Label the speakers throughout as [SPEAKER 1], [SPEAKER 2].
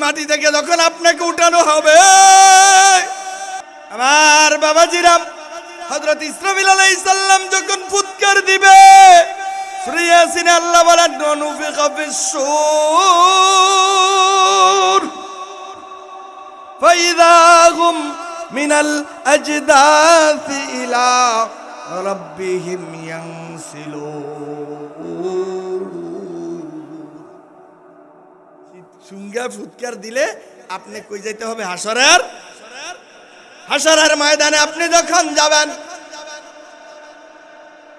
[SPEAKER 1] মাটি থেকে যখন আপনাকে উঠানো হবে, আমার বাবাজিরা, হযরত ইসরাফিল আলাইহিস সালাম যখন ফুৎকার দিবে, সূরা ইয়াসিনে আল্লাহ বলেন নুফিখা ফিস-সূর ফাইযা হুম মিনাল আজদাসি ইলা রাব্বিহিম ইয়ানসিলুন। সুঙ্গা ফুৎকার দিলে আপনি কই যাইতে হবে? হাসরের ময়দানে আপনি যখন যাবেন,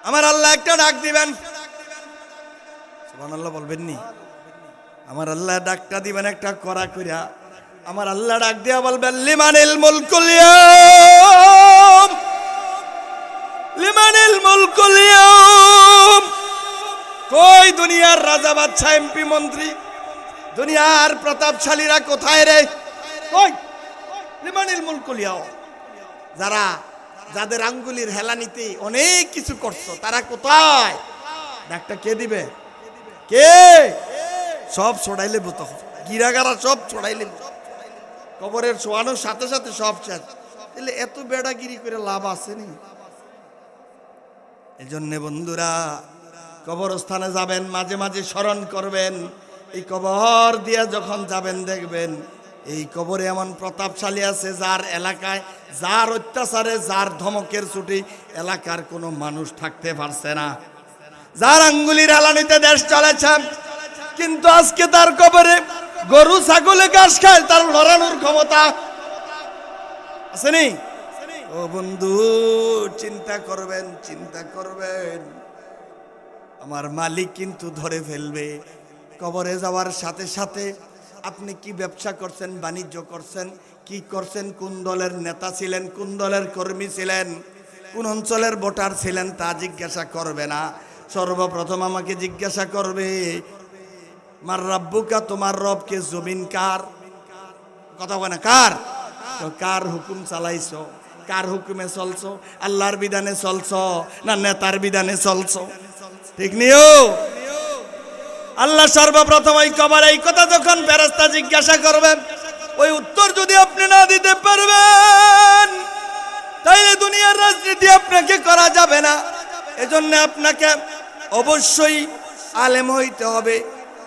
[SPEAKER 1] আমার আল্লাহ একটা ডাক দিবেন, সুবহানাল্লাহ বলবেন নি? আমার আল্লাহ ডাকটা দিবেন একটা কড়া কইরা, আমার আল্লাহ ডাক দিয়া বলবেন লিমানিল মুলকুল ইয়াউম, লিমানিল মুলকুল ইয়াউম। কই দুনিয়ার রাজা বাদশা এমপি মন্ত্রী, দুনিয়ার প্রতাপশালীরা কোথায় রে? কই লিমানিল মুলকুল ইয়াউম? যাদের আঙ্গুলির হেলানিতে অনেক কিছু করছো, তারা কোথায়? ডাকটা কে দিবে? কে? সব ছড়াইলে বুতো, গিরাগারা সব ছড়াইলে, কবরের শোয়ানোর সাথে সাথে সব শেষ। তাহলে এত বেড়াগিরি করে লাভ আছে নি? এজন্য বন্ধুরা, কবরস্থানে যাবেন, মাঝে মাঝে স্মরণ করবেন, এই কবর দিয়া যখন যাবেন দেখবেন এই কবরে এমন প্রতাপশালী আছে যার এলাকায়, যার অত্যাচারে, যার ধমকের ছুটি এলাকার কোনো মানুষ থাকতে পারছে না, যার আঙ্গুলির হেলানিতে দেশ চলেছে, কিন্তু আজকে তার কবরে গরু ছাগলে ঘাস খায়, তার লড়ানোর ক্ষমতা আসেনি। ও বন্ধু, চিন্তা করবেন, চিন্তা করবেন, আমার মালিক কিন্তু ধরে ফেলবে। কবরে যাওয়ার সাথে সাথে আপনি কি ব্যবসা করছেন, বাণিজ্য করছেন, কি করছেন, কোন দলের নেতা ছিলেন, কোন দলের কর্মী ছিলেন, কোন অঞ্চলের ভোটার ছিলেন, তা জিজ্ঞাসা করবে না। সর্বপ্রথম আমাকে জিজ্ঞাসা করবে মার রাব্বুকা, তোমার রবকে, জমিন কার? কথা বলে না, কার? তো কার হুকুম চালাইছো, কার হুকুমে চলছো? আল্লাহর বিধানে চলছো না নেতার বিধানে চলছো? ঠিক নিও। আল্লাহ সর্বপ্রথম ওই কবরে এই কথা যখন ফেরেশতা জিজ্ঞাসা করবেন, ওই উত্তর যদি আপনি না দিতে পারবেন, তাইলে দুনিয়ার রাজনীতি আপনাকে করা যাবে না। এজন্য আপনাকে অবশ্যই আলেম হইতে হবে,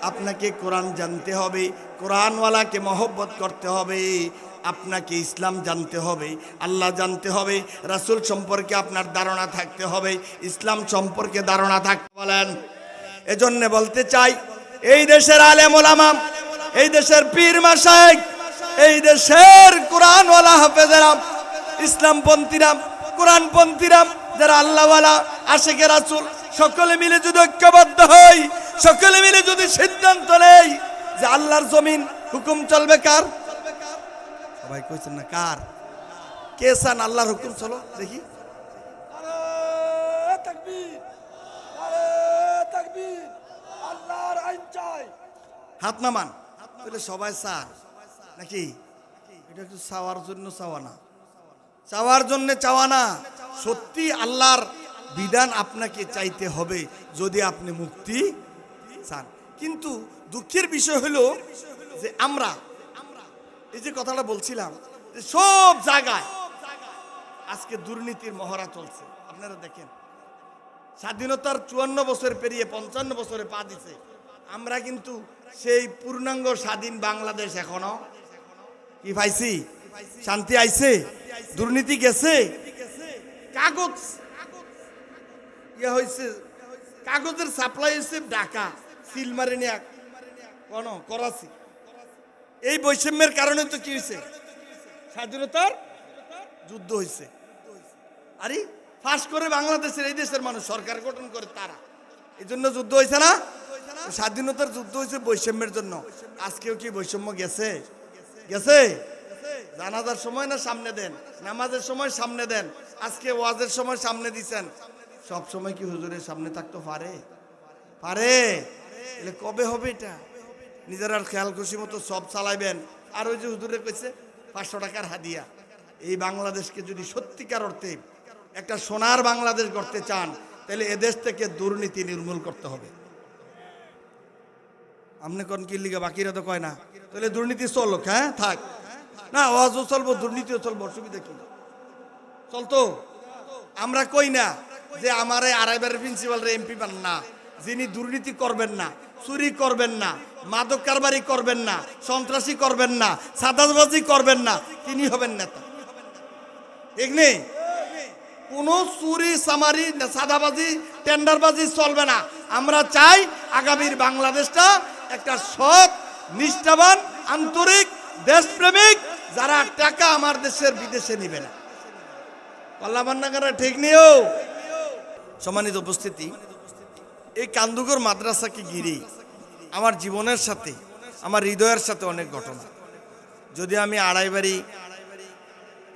[SPEAKER 1] আপনাকে কোরআন জানতে হবে, কোরআনওয়ালাকে মহব্বত করতে হবে, আপনাকে ইসলাম জানতে হবে, আল্লাহ জানতে হবে, রাসূল সম্পর্কে আপনার ধারণা থাকতে হবে, ইসলাম সম্পর্কে ধারণা থাকতে বলেন। এজন্য বলতে চাই, এই দেশের আলেম ওলামা, এই দেশের পীর মাশায়েখ, এই দেশের কোরআনওয়ালা হাফেজেরা, ইসলামপন্থীরা, কোরআনপন্থীরা, যারা আল্লাহওয়ালা, আশিকে রাসূল, সকলে মিলে যদি ঐক্যবদ্ধ হই, সকলে মিলে যদি সিদ্ধান্ত নেই যে আল্লাহর জমিন হুকুম চলবে কার? সবাই কইছেন না কার? কে চান আল্লাহর হুকুম চলো? দেখি আল্লাহর আইন চাই, হাত নামান। তাহলে সবাই চান নাকি? এটা একটু চাওয়ার জন্য চাওয়া না, চাওয়ার জন্য চাওয়া না। সত্যি আল্লাহর বিধান আপনাকে চাইতে হবে যদি আপনি মুক্তি চান। কিন্তু দুঃখের বিষয় হলো যে আমরা এই যে কথাটা বলছিলাম, যে সব জায়গায় আজকে দুর্নীতির মহড়া চলছে। আপনারা দেখেন, স্বাধীনতার 54 বছর পেরিয়ে 55 বছরে পা দিছে, আমরা কিন্তু সেই পূর্ণাঙ্গ স্বাধীন বাংলাদেশ এখনো কি পাইছি? শান্তি আইছে? দুর্নীতি গেছে? কাগজ ইয়ে হয়েছে, কাগজের সাপ্লাই হয়েছে ঢাকা, সিল মারে নিয়ে কোন করাচি। এই বৈষম্যের কারণে তো কি হয়েছে? স্বাধীনতার যুদ্ধ হয়েছে। আরে ফাঁস করে বাংলাদেশের, এই দেশের মানুষ সরকার গঠন করে তারা, এই জন্য যুদ্ধ হয়েছে না? স্বাধীনতার যুদ্ধ হয়েছে বৈষম্যের জন্য। আজকেও কি বৈষম্য গেছে? গেছে? জানাজার সময় না সামনে দেন, নামাজের সময় সামনে দেন, আজকে ওয়াজের সময় সামনে দিচ্ছেন, সব সময় কি হুজুরের সামনে থাকতে পারে? পারে? এলে কবে হবে এটা? নিজেরা খেয়াল খুশি মতো সব চালাইবেন। আর ওই যে হুজুরে কইছে 500 টাকার হাদিয়া, এই বাংলাদেশকে যদি সত্যিকার অর্থে একটা সোনার বাংলাদেশ করতে চান, তাহলে এদেশ থেকে দুর্নীতি নির্মূল করতে হবে। আপনি কোন কি লিগা বাকিরা তো কয় না, তাহলে দুর্নীতি চলক, হ্যাঁ থাক না, ওয়াজও চলবো দুর্নীতিও চলবো, অসুবিধা কি? চলতো। আমরা কই না যে আমারে আড়াইবারের প্রিন্সিপাল এমপি বান না, যিনি দুর্নীতি করবেন না, চুরি করবেন না, মাদক কারবারি করবেন না, সন্ত্রাসী করবেন না, সাদাবাজি করবেন না, তিনি হবেন নেতা। ঠিক নেই? কোনো চুরি সামারি সাদাবাজি টেন্ডারবাজি চলবে না। আমরা চাই আগামীর বাংলাদেশটা একটা সৎ, নিষ্ঠাবান, আন্তরিক, দেশপ্রেমিক, যারা টাকা আমার দেশের বিদেশে নিবে না। পাল্লাবান্নাগারা ঠিক নিও। সম্মানিত উপস্থিতি, এই কান্দুগর মাদ্রাসাকে ঘিরে আমার জীবনের সাথে, আমার হৃদয়ের সাথে অনেক ঘটনা। যদি আমি আড়াইবাড়ি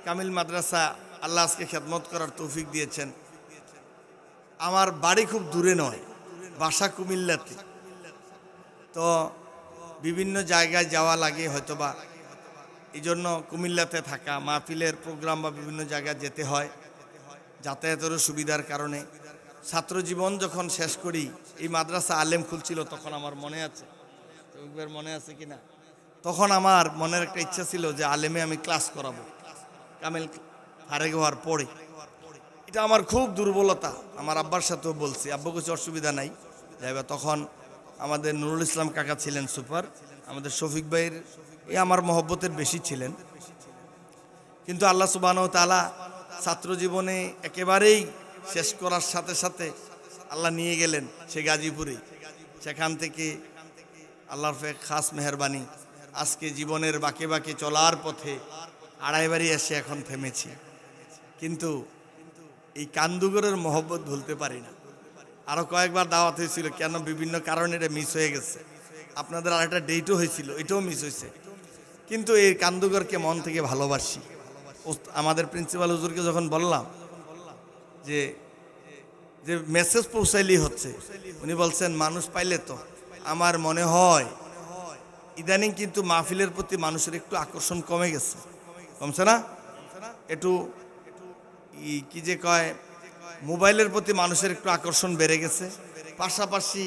[SPEAKER 1] কামিল মাদ্রাসা আল্লাহ আজকে খেদমত করার তৌফিক দিয়েছেন, আমার বাড়ি খুব দূরে নয়, বাসা কুমিল্লাতে। তো বিভিন্ন জায়গায় যাওয়া লাগে হয়তোবা, এই জন্য কুমিল্লাতে থাকা, মাহফিলের প্রোগ্রাম বা বিভিন্ন জায়গায় যেতে হয় যাতায়াতেরও সুবিধার কারণে। ছাত্র জীবন যখন শেষ করি, এই মাদ্রাসা আলেম খুলছিল, তখন আমার মনে আছে, একবার মনে আছে কিনা, তখন আমার মনের একটা ইচ্ছা ছিল যে আলেমে আমি ক্লাস করাবো কামিল ফারেক হওয়ার পরে। এটা আমার খুব দুর্বলতা, আমার আব্বার সাথেও বলছি, আব্বু কিছু অসুবিধা নাই যাইবা। তখন আমাদের নুরুল ইসলাম কাকা ছিলেন সুপার, আমাদের শফিক ভাইয়ের আমার মহব্বতের বেশি ছিলেন। কিন্তু আল্লাহ সুবহানাহু ওয়া তাআলা ছাত্র জীবনে একেবারেই শেষ করার সাথে সাথে আল্লাহ নিয়ে গেলেন সে গাজীপুরে। সেখান থেকে আল্লাহর খাস মেহেরবানি আজকে জীবনের বাঁকে বাঁকে চলার পথে আড়াইবাড়ি এসে এখন থেমেছি। কিন্তু এই কান্দুগরের মহব্বত ভুলতে পারি না। আরও কয়েকবার দাওয়াত হয়েছিল, কেন বিভিন্ন কারণে এটা মিস হয়ে গেছে। আপনাদের আর একটা ডেটও হয়েছিল, এটাও মিস হয়েছে। কিন্তু এই কান্দুগরকে মন থেকে ভালোবাসি। আমাদের প্রিন্সিপাল হুজুরকে যখন বললাম যে যে মেসেজ পৌঁছাইলি হচ্ছে, উনি বলছেন মানুষ পাইলে তো। আমার মনে হয় ইদানিং কিন্তু মাহফিলের প্রতি মানুষের একটু আকর্ষণ কমে গেছে, কমছে না? একটু কি যে কয়, মোবাইলের প্রতি মানুষের একটু আকর্ষণ বেড়ে গেছে। পাশাপাশি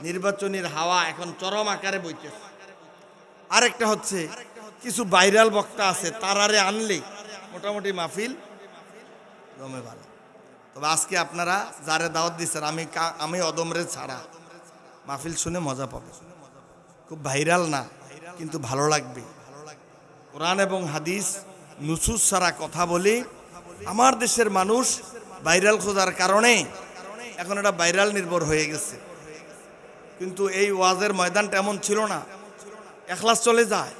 [SPEAKER 1] নির্বাচনের হাওয়া এখন চরম আকারে বইতেছে। আরেকটা হচ্ছে কিছু ভাইরাল বক্তা আছে, তারারে আনলে মোটামুটি মাহফিল জমে ভালো। তবে আজকে আপনারা যারে দাওয়াত দিচ্ছেন, আমি অদমরে ছাড়া মাহফিল শুনে মজা পাবে। খুব ভাইরাল না, কিন্তু ভালো লাগবে। কোরআন এবং হাদিস নুসুস ছাড়া কথা বলি। আমার দেশের মানুষ ভাইরাল খোঁজার কারণে এখন এটা ভাইরাল নির্ভর হয়ে গেছে। কিন্তু এই ওয়াজের ময়দানটা এমন ছিল না, এখলাস চলে যায়।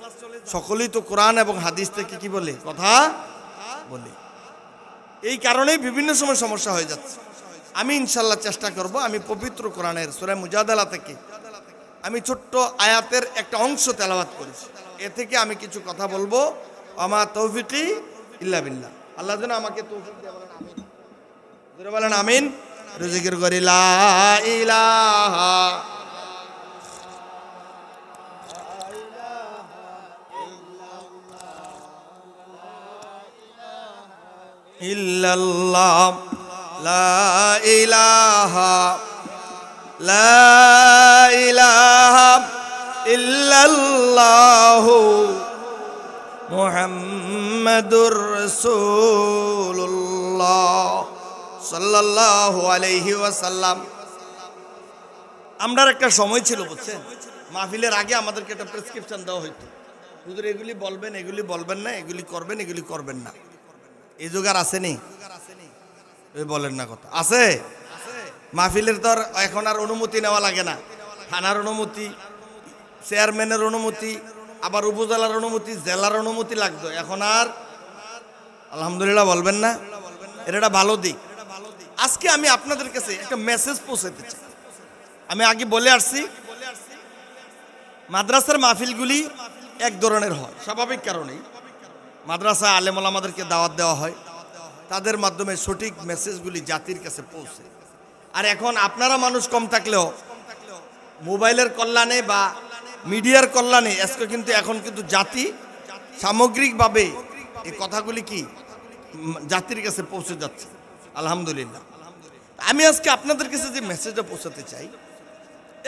[SPEAKER 1] সকলেই তো কোরআন এবং হাদিস থেকে কি বলে, কথা বলে। এই কারণেই বিভিন্ন সময় সমস্যা হয়ে যাচ্ছে। আমি ইনশাল্লাহ চেষ্টা করব, আমি পবিত্র কোরআনের সূরা মুজাদালা থেকে আমি ছোট্ট আয়াতের একটা অংশ তেলাওয়াত করেছি, এ থেকে আমি কিছু কথা বলবো। আমা তৌফিকি ইল্লা বিল্লাহ। আল্লাহ যেন আমাকে তৌফিক দেয়, বলেন আমিন। জোরে বলেন আমিন। জিকির করি লা ইলাহা ইল্লাল্লাহ, লা ইলাহা ইল্লাল্লাহু মুহাম্মাদুর রাসূলুল্লাহ সাল্লাল্লাহু আলাইহি ওয়াসাল্লাম। আমরা একটা সময় ছিল, বুঝছেন, মাহফিলের আগে আমাদেরকে একটা প্রেসক্রিপশন দেওয়া হইতো, হুজুর এগুলি বলবেন, এগুলি বলবেন না, এগুলি করবেন, এগুলি করবেন না। এই যুগ আর আসেনি? বলেন না কথা আছে? মাহফিলের তো এখন আর অনুমতি নেওয়া লাগে না। থানার অনুমতি, চেয়ারম্যানের অনুমতি, আবার উপজেলার অনুমতি, জেলার অনুমতি লাগতো। এখন আর আলহামদুলিল্লাহ বলবেন না, এটা একটা ভালো দিক। আজকে আমি আপনাদের কাছে একটা মেসেজ পৌঁছাতে চাই। আমি আগে বলে আসছি, মাদ্রাসার মাহফিলগুলি এক ধরনের হয়, স্বাভাবিক কারণেই। মাদ্রাসা আলেম ওলামাদেরকে দাওয়াত দেওয়া হয়, তাদের মাধ্যমে সঠিক মেসেজগুলি জাতির কাছে পৌঁছে। আর এখন আপনারা মানুষ কম থাকলেও মোবাইলের কল্যাণে বা মিডিয়ার কল্যাণে আজকে কিন্তু এখন কিন্তু জাতি সামগ্রিকভাবে এই কথাগুলি কি জাতির কাছে পৌঁছে যাচ্ছে, আলহামদুলিল্লাহ। আমি আজকে আপনাদের কাছে যে মেসেজটা পৌঁছাতে চাই,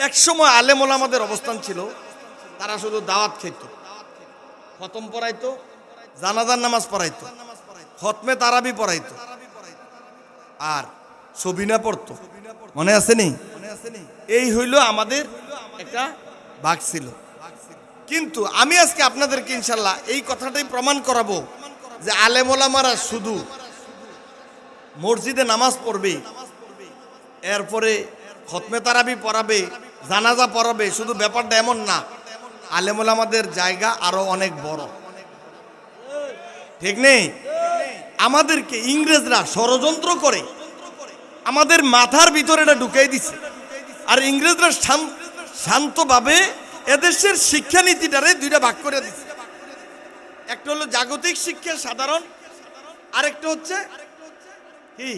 [SPEAKER 1] এক সময় আলেম ওলামাদের অবস্থান ছিল, তারা শুধু দাওয়াত খেত, খতম পড়াইতো, জানাজার নামাজ পড়াইতো, খতমে তারাবি পড়াইতো, আর সবিনা পড়তো। মনে আছে নি? এই হইল আমাদের একটা ভাগ ছিল। কিন্তু আমি আজকে আপনাদেরকে ইনশাল্লাহ এই কথাটাই প্রমাণ করাবো যে আলেম ওলামারা শুধু মসজিদে নামাজ পড়বে, এরপরে খতমে তারাবি পড়াবে, জানাজা পড়াবে, শুধু ব্যাপারটা এমন না। আলেম ওলামাদের জায়গা আরো অনেক বড়, ঠিক নেই? আমাদেরকে ইংরেজরা ষড়যন্ত্র করে আমাদের মাথার ভিতরে এটা ঢুকাই দিছে, আর ইংরেজরা শান্তভাবে এদেশের শিক্ষানীতিটারে দুইটা ভাগ করে দিচ্ছে। একটা হলো জাগতিক শিক্ষা সাধারণ, আরেকটা হচ্ছে কি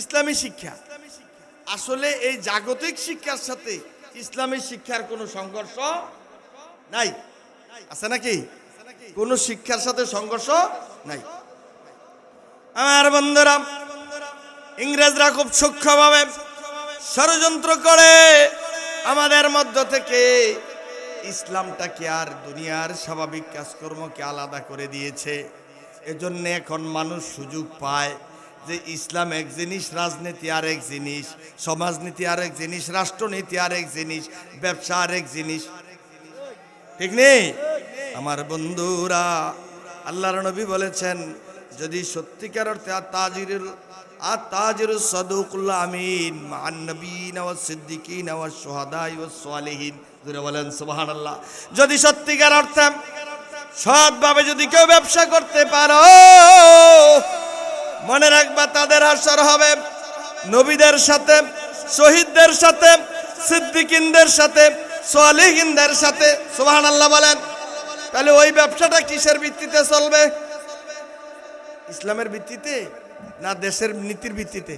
[SPEAKER 1] ইসলামী শিক্ষা। আসলে এই জাগতিক শিক্ষার সাথে ইসলামী শিক্ষার কোনো সংঘর্ষ নাই, আছে নাকি? কোনো শিক্ষার সাথে সংঘর্ষ নাই। আমার বন্ধুরা, ইংরেজরা খুব সূক্ষ্মভাবে ষড়যন্ত্র করে আমাদের মধ্য থেকে ইসলামটাকে আর দুনিয়ার স্বাভাবিক কাজকর্মকে আলাদা করে দিয়েছে। এজন্য এখন মানুষ সুযোগ পায় যে ইসলাম এক জিনিস, রাজনীতি আর এক জিনিস, সমাজনীতি আর এক জিনিস, রাষ্ট্রনীতি আর এক জিনিস, ব্যবসা আর এক জিনিস, ঠিক নেই? আমার বন্ধুরা, আল্লাহর নবী বলেছেন, যদি সত্যিকার অর্থে তাজিরুস সাদুকুল আমিন মান নবিয়িনা ওয়াস সিদ্দিকিনা ওয়াস শুহাদাই ওয়াস সালিহিন, জোরে বলেন সুবহানাল্লাহ। যদি সত্যিকার অর্থে সৎভাবে যদি কেউ ব্যবসা করতে পারো, মনে রাখবা তাদের হাসর হবে নবীদের সাথে, শহীদদের সাথে, সিদ্দিকিনদের সাথে, সালিহিনদের সাথে। সুবহানাল্লাহ বলেন। তাহলে ওই ব্যবসাটা কিসের ভিত্তিতে চলবে? ইসলামের ভিত্তিতে না দেশের নীতির ভিত্তিতে?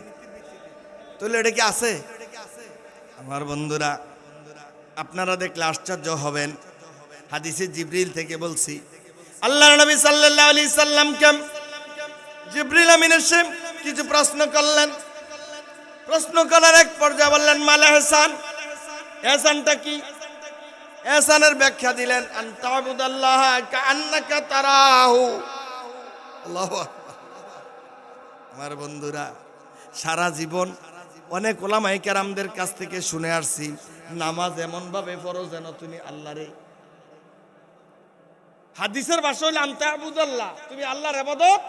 [SPEAKER 1] তাহলে এটা কি আছে? আমার বন্ধুরা, আপনারা দেখলে আশ্চর্য হবেন। হাদিসে জিবরিল থেকে বলছি, আল্লাহর নবী সাল্লাল্লাহু আলাইহি সাল্লামকে জিবরিল আমিন এসে কিছু প্রশ্ন করলেন। প্রশ্ন করার এক পর্যায়ে বললেন, মালা ইহসান, ইহসানটা কি? ইহসানের ব্যাখ্যা দিলেন, আনতাবুদাল্লাহ কাআন্নাকা তারাহু। আল্লাহু আকবার। আমার বন্ধুরা, সারা জীবন অনেক ওলামায়ে কেরামদের কাছ থেকে শুনে আসছি, নামাজ এমন ভাবে পড়ো যেন তুমি আল্লাহরে, হাদিসের ভাষা হলো আনতাবুদাল্লাহ, তুমি আল্লাহর ইবাদত,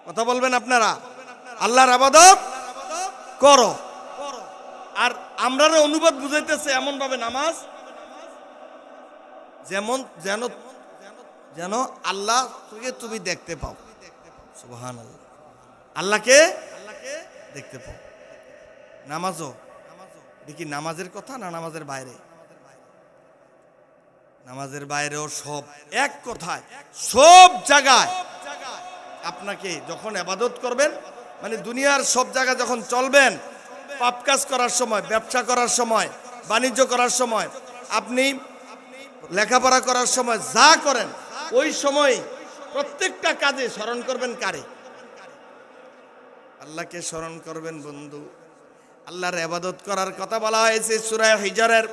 [SPEAKER 1] কথা বলবেন আপনারা, আল্লাহর ইবাদত করো। আর আমরা অনুবাদ বুঝাইতেছে এমন ভাবে নামাজ যেমন যেন যেন আল্লাহ তুমি দেখতে পাও। সুবহানাল্লাহ, আল্লাহকে দেখতে পাও। নামাজও দেখি নামাজের কথা না নামাজের বাইরে? নামাজের বাইরেও সব এক কথায়, সব জায়গায় আপনাকে যখন ইবাদত করবেন, মানে দুনিয়ার সব জায়গায় যখন চলবেন, পাপ কাজ করার সময়, ব্যবসা করার সময়, বাণিজ্য করার সময়, আপনি লেখাপড়া করার সময়, যা করেন ওই সময় প্রত্যেকটা কাজে স্মরণ করবেন কারে? আল্লাহকে স্মরণ করবেন। বন্ধু, আল্লাহর ইবাদত করার কথা বলা হয়েছে সূরা হিজরের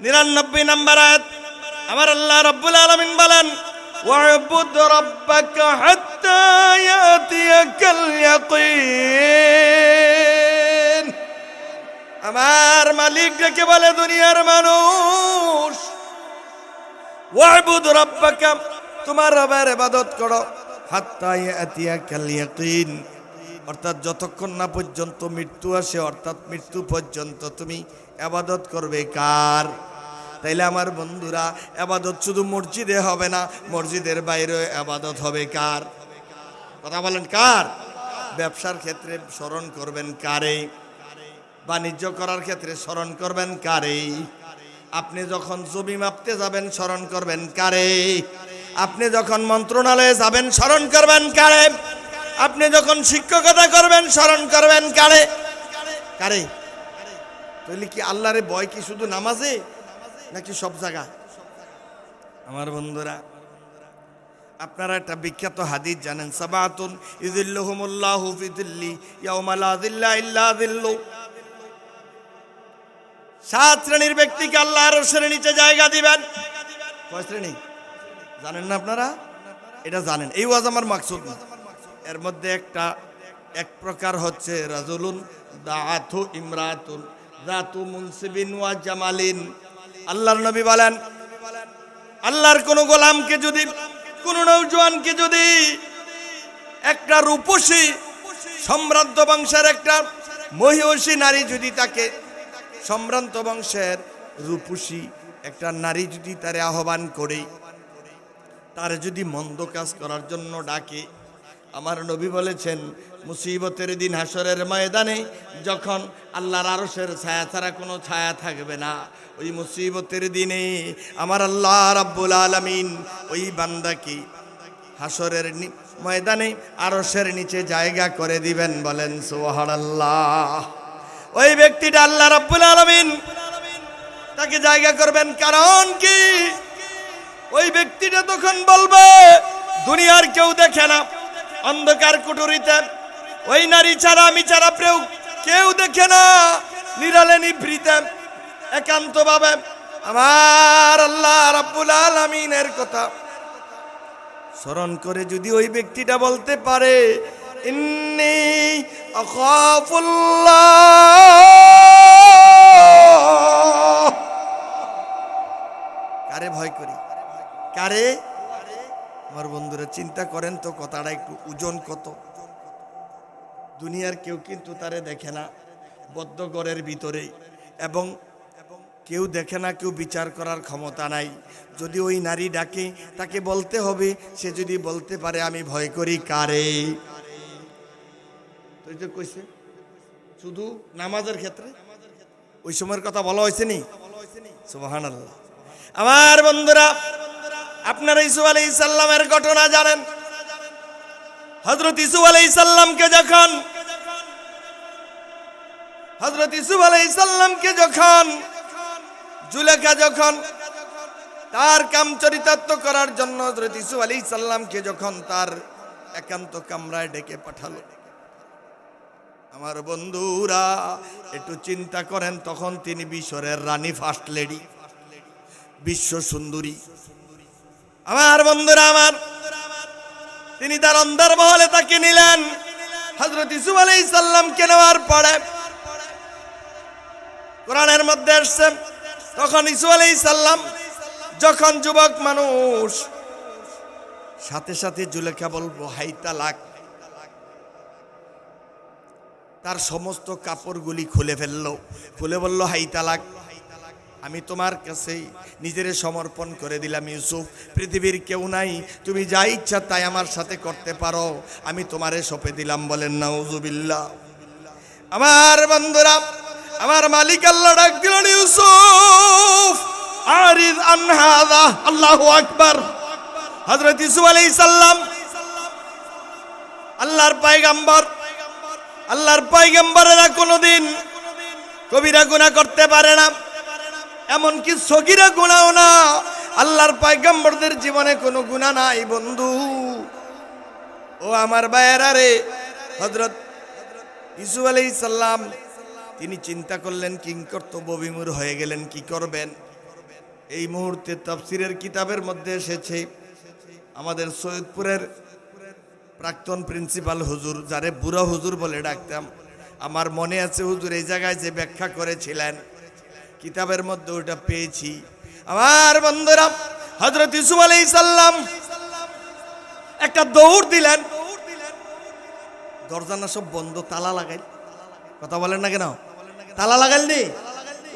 [SPEAKER 1] 99 নম্বর আয়াত। আমার আল্লাহ রাব্বুল আলামিন বলেন, ওয়া'বুদ রাব্বাকা হাত্তা ইয়াতিয়াকাল ইয়াকিন। আমার মালিক ডেকে বলে, দুনিয়ার মানুষ, ওয়া'বুদ রাব্বাকা, তোমার রবের ইবাদত করো, হাত্তা ইয়াতিয়াকাল ইয়াকিন, অর্থাৎ যতক্ষণ না পর্যন্ত মৃত্যু আসে, অর্থাৎ মৃত্যু পর্যন্ত তুমি ইবাদত করবে কার? তাইলে আমার বন্ধুরা, ইবাদত শুধু মসজিদে হবে না, মসজিদের বাইরেও ইবাদত হবে কার? কথা বলেন, কার? ব্যবসার ক্ষেত্রে স্মরণ করবেন কারে? বাণিজ্য করার ক্ষেত্রে স্মরণ করবেন কারে? আপনি যখন জমি মাপতে যাবেন স্মরণ করবেন কারে? আপনি যখন মন্ত্রণালয়ে যাবেন স্মরণ করবেন কারে? আপনি যখন শিক্ষকতা করবেন স্মরণ করবেন কারে? কারে? তাহলে কি আল্লাহরে ভয় কি শুধু নামাজে নাকি সব জায়গায়? আমার বন্ধুরা, আপনারা একটা বিখ্যাত হাদিস জানেন, সাবাতুন ইযিল্লুহুমুল্লাহু ফি যিল্লি ইয়াওমা লা যিল্লা ইল্লা যিল্লু। 7 শ্রেণীর ব্যক্তিকে আল্লাহ আরশের নিচে জায়গা দিবেন। কয় শ্রেণী জানেন না আপনারা? এটা জানেন, এই ওয়াজ আমার মাকসুদ না। এর মধ্যে এক প্রকার হচ্ছে রাজুলুন দাআতু ইমরাতুন যাতু মুনসিবিন ওয়া জামালিন। আল্লাহর নবী বলেন, আল্লাহর কোন গোলামকে যদি, কোন নওজোয়ানকে যদি একটা রূপসী সম্ভ্রান্ত বংশের একটা মহিষী নারী যদি তাকে, সম্ভ্রান্ত বংশের রূপসী একটা নারী যদি তারে আহ্বান করে, তার যদি মন্দ কাজ করার জন্য ডাকে, আমার নবী বলেছেন মুসিবতের দিন হাসরের ময়দানে যখন আল্লাহর আরশের ছায়া ছাড়া কোনো ছায়া থাকবে না, ওই মুসিবতের দিনে আমার আল্লাহ রাব্বুল আলামিন ওই বান্দাকে হাসরের ময়দানে আরশের নিচে জায়গা করে দিবেন। বলেন সুবহানাল্লাহ। ওই ব্যক্তিটা আল্লাহ রাব্বুল আলামিন তাকে জায়গা করবেন। কারণ কি? ওই ব্যক্তিটা তখন বলবে, দুনিয়ার কেউ দেখে না, অন্ধকার কুঠুরিতে ওই নারী ছাড়া আমি ছাড়া কেউ দেখে না, নিরালে নিভৃতে একান্ত ভাবে আমার আল্লাহ রাব্বুল আলামিনের কথা স্মরণ করে যদি ওই ব্যক্তিটা বলতে পারে, ইন্নী আখাফুল্লাহ, কারে ভয় করি, কারে? আমার বন্ধুরা চিন্তা করেন তো, কথাটা একটু ওজন কত। দুনিয়ার কেউ কিন্তু তারে দেখে না, বদ্ধ ঘরের ভিতরে, এবং কেউ দেখে না, কেউ বিচার করার ক্ষমতা নাই। যদি ওই নারী ডাকে, তাকে বলতে হবে। সে যদি বলতে পারে আমি ভয় করি কারে, তো যে কইছে শুধু নামাজের ক্ষেত্রে ওই সময়ের কথা বলা হয়েছে নি? সুবহানাল্লাহ। আমার বন্ধুরা, আপনারা ইসু আলাইহিস সালামের ঘটনা জানেন। হযরত ইসু আলাইহিস সালামকে যখন জুলেখা যখন তার কাম চরিতার্থ করার জন্য হযরত ইসু আলাইহিস সালামকে যখন তার একান্ত কামরায় ডেকে পাঠালো, আমার বন্ধুরা একটু চিন্তা করেন, তখন তিনি মিশরের রানী, ফার্স্ট লেডি, বিশ্ব সুন্দরী। আমার বন্ধুরা আমার, তিনি তার অন্দর মহলে তাকে নিলেন। হযরত ইসু আলাইহিস সালামকে নেওয়ার পরে কোরআনের মধ্যে আসছে, তখন ইসু আলাইহিস সালাম যখন যুবক মানুষ, সাথে সাথে জুলেখা বলবো হাই তালাক, তার সমস্ত কাপড়গুলি খুলে ফেললো, খুলে বলল হাই তালাক, আমি তোমার কাছে নিজের সমর্পণ করে দিলাম ইউসুফ, পৃথিবীর কেউ নাই, তুমি যা ইচ্ছা তাই আমার সাথে করতে পারো, আমি তোমারে সঁপে দিলাম। বলেন নাউজুবিল্লাহ। আমার বন্ধুরা, আমার মালিক আল্লাহ ডাক দিলেন, ইউসুফ আরিদ আন হাযা। আল্লাহু আকবার। হযরত ইউসুফ আলাইহিস সালাম আল্লাহর পয়গম্বরেরা কোনোদিন কবিরা গুনাহ করতে পারে না, এমনকি সগীরা গুনাহ না। আল্লাহর পয়গম্বরদের জীবনে কোনো গুনাহ নাই বন্ধু। ও আমার ভাইয়েরা রে, হযরত ইউসুফ আলাইহিস সালাম তিনি চিন্তা করলেন, কিংকর্তব্য বিমূঢ় হয়ে গেলেন, কি করবেন। এই মুহূর্তে তাফসীরের কিতাবের মধ্যে এসেছে, আমাদের সৈয়দপুরের প্রাক্তন প্রিন্সিপাল হুজুর, যারে বুড়া হুজুর বলে ডাকতাম, আমার মনে আছে হুজুর এই জায়গায় যে ব্যাখ্যা করেছিলেন, কিতাবের মধ্যে ওটা পেয়েছি। আমার বন্ধুরা, হযরত ইউসুফ আলাইহিস সালাম একটা দৌড় দিলেন, দরজা না সব বন্ধ, তালা লাগাই, কথা বলেন না কেন, তালা লাগাইলনি,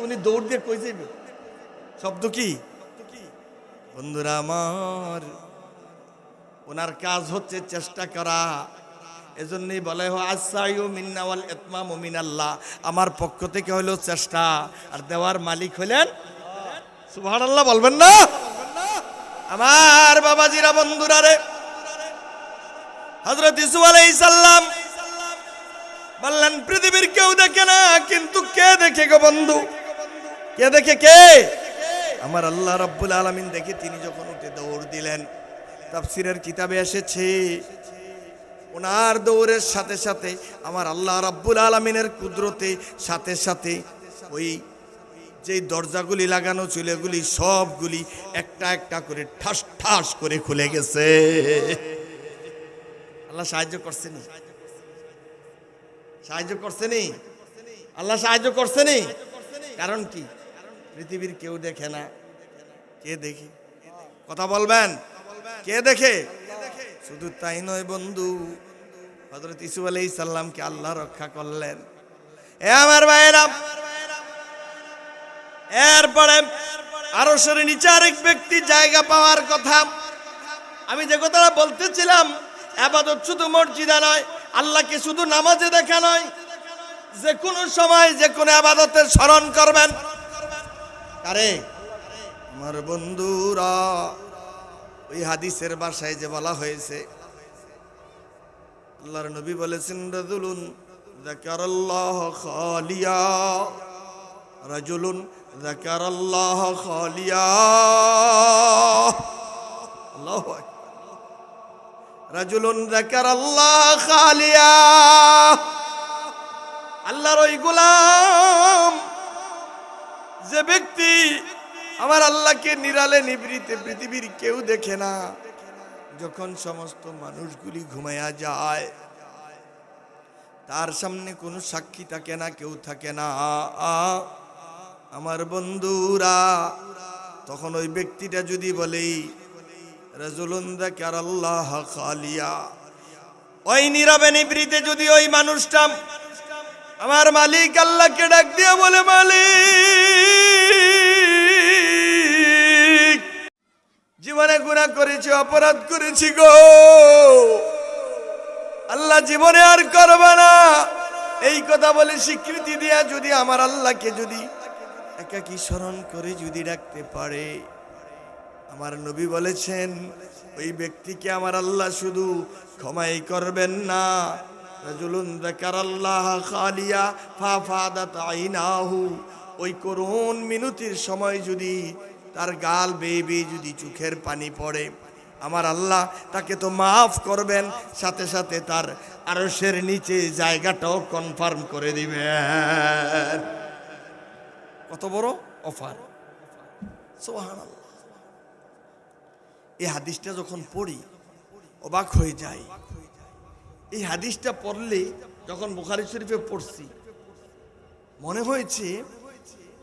[SPEAKER 1] উনি দৌড় দিয়ে কই যাইবে, শব্দ কি? বন্ধুরা আমার, ওনার কাজ হচ্ছে চেষ্টা করা। এজন্যই বলে আসাইউ মিন্না ওয়াল ইতমামু মিনাল্লাহ, আমার পক্ষ থেকে হলো চেষ্টা, আর দেওয়ার মালিক হলেন সুবহানাল্লাহ। বলবেন না? আমার বাবাজিরা, বন্ধুরা রে, হযরত ইউসুফ আলাইহিস সালাম বললেন পৃথিবীর কেউ দেখে না, কিন্তু কে দেখে গো বন্ধু? কে দেখে? কে? আমার আল্লাহ রাব্বুল আলামিন দেখে তিনি যখন উঠে দৌড় দিলেন, তাফসীরের কিতাবে এসেছে ওনার দৌড়ের সাথে সাথে আমার আল্লাহ রাব্বুল আলামিনের কুদরতে সাথে সাথে ওই যেই দরজাগুলি লাগানো ছিল এগুলি সবগুলি একটা একটা করে ঠাস ঠাস করে খুলে গেছে। আল্লাহ সাহায্য করছেনি, সাহায্য করছেনি, আল্লাহ সাহায্য করছেনি। কারণ কি? পৃথিবীর কেউ দেখে না। কে দেখে? কথা বলবেন, কে দেখে? শুধু তাই নয় বন্ধু, হযরত ইউসুফ আলাইহিস সালামকে আল্লাহ রক্ষা করলেন। এ আমার ভাইয়েরা, এরপরে আরশের নিচে আরেক ব্যক্তি জায়গা পাওয়ার কথা। আমি যে কথাটা বলতেছিলাম, ইবাদত শুধু মসজিদে নয়, আল্লাহকে শুধু নামাজে দেখা নয়, যে কোনো সময় যে কোনো ইবাদতের স্মরণ করবেন। আরে আমার বন্ধুরা, ওই হাদিসের ভাষায় যে বলা হয়েছে, আল্লাহর নবী বলেছেন, রাজুলুন যাকারাল্লাহ খালিয়া, রাজুলুন যাকারাল্লাহ খালিয়া, আল্লাহু আকবার, রাজুলুন যাকারাল্লাহ খালিয়া। আল্লাহর ওই গোলাম, যে ব্যক্তি আমার আল্লাহকে নিরালে নিভৃতে পৃথিবীর কেউ দেখে না, যখন সমস্ত মানুষগুলি ঘুমায়া যায়, তার সামনে কোনো সাক্ষী থাকে না, কেউ থাকে না, আমার বন্ধুরা, তখন ওই ব্যক্তিটা যদি বলে রাজুলুন যাকারাল্লাহ খালিয়া, ওই নীরবে নিভৃতে যদি ওই মানুষটা আমার মালিক আল্লাহকে ডাক দিয়ে বলে, মালিক, জীবনে গুনাহ করেছি, অপরাধ করেছি গো আল্লাহ, জীবনে আর করবে না, এই কথা বলে স্বীকৃতি দিয়া যদি আমার আল্লাহকে যদি একাকী স্মরণ করে যদি ডাকতে পারে, আমার নবী বলেছেন ওই ব্যক্তিকে আমার আল্লাহ শুধু ক্ষমাই করবেন না, রাজুলুন যাকারাল্লাহ খালিয়া ফাফাদাত আইনাহু, ওই করুণ মিনতির সময় যদি তার গাল বেয়ে বেয়ে যদি চোখের পানি পড়ে, আমার আল্লাহ তাকে তো মাফ করবেন, সাথে সাথে তার আরশের নিচে জায়গাটাও কনফার্ম করে দিবেন। কত বড় অফার! সুবহানাল্লাহ। এই হাদিসটা যখন পড়ি অবাক হয়ে যায়। এই হাদিসটা পড়লে যখন বুখারী শরীফে পড়ছি, মনে হয়েছে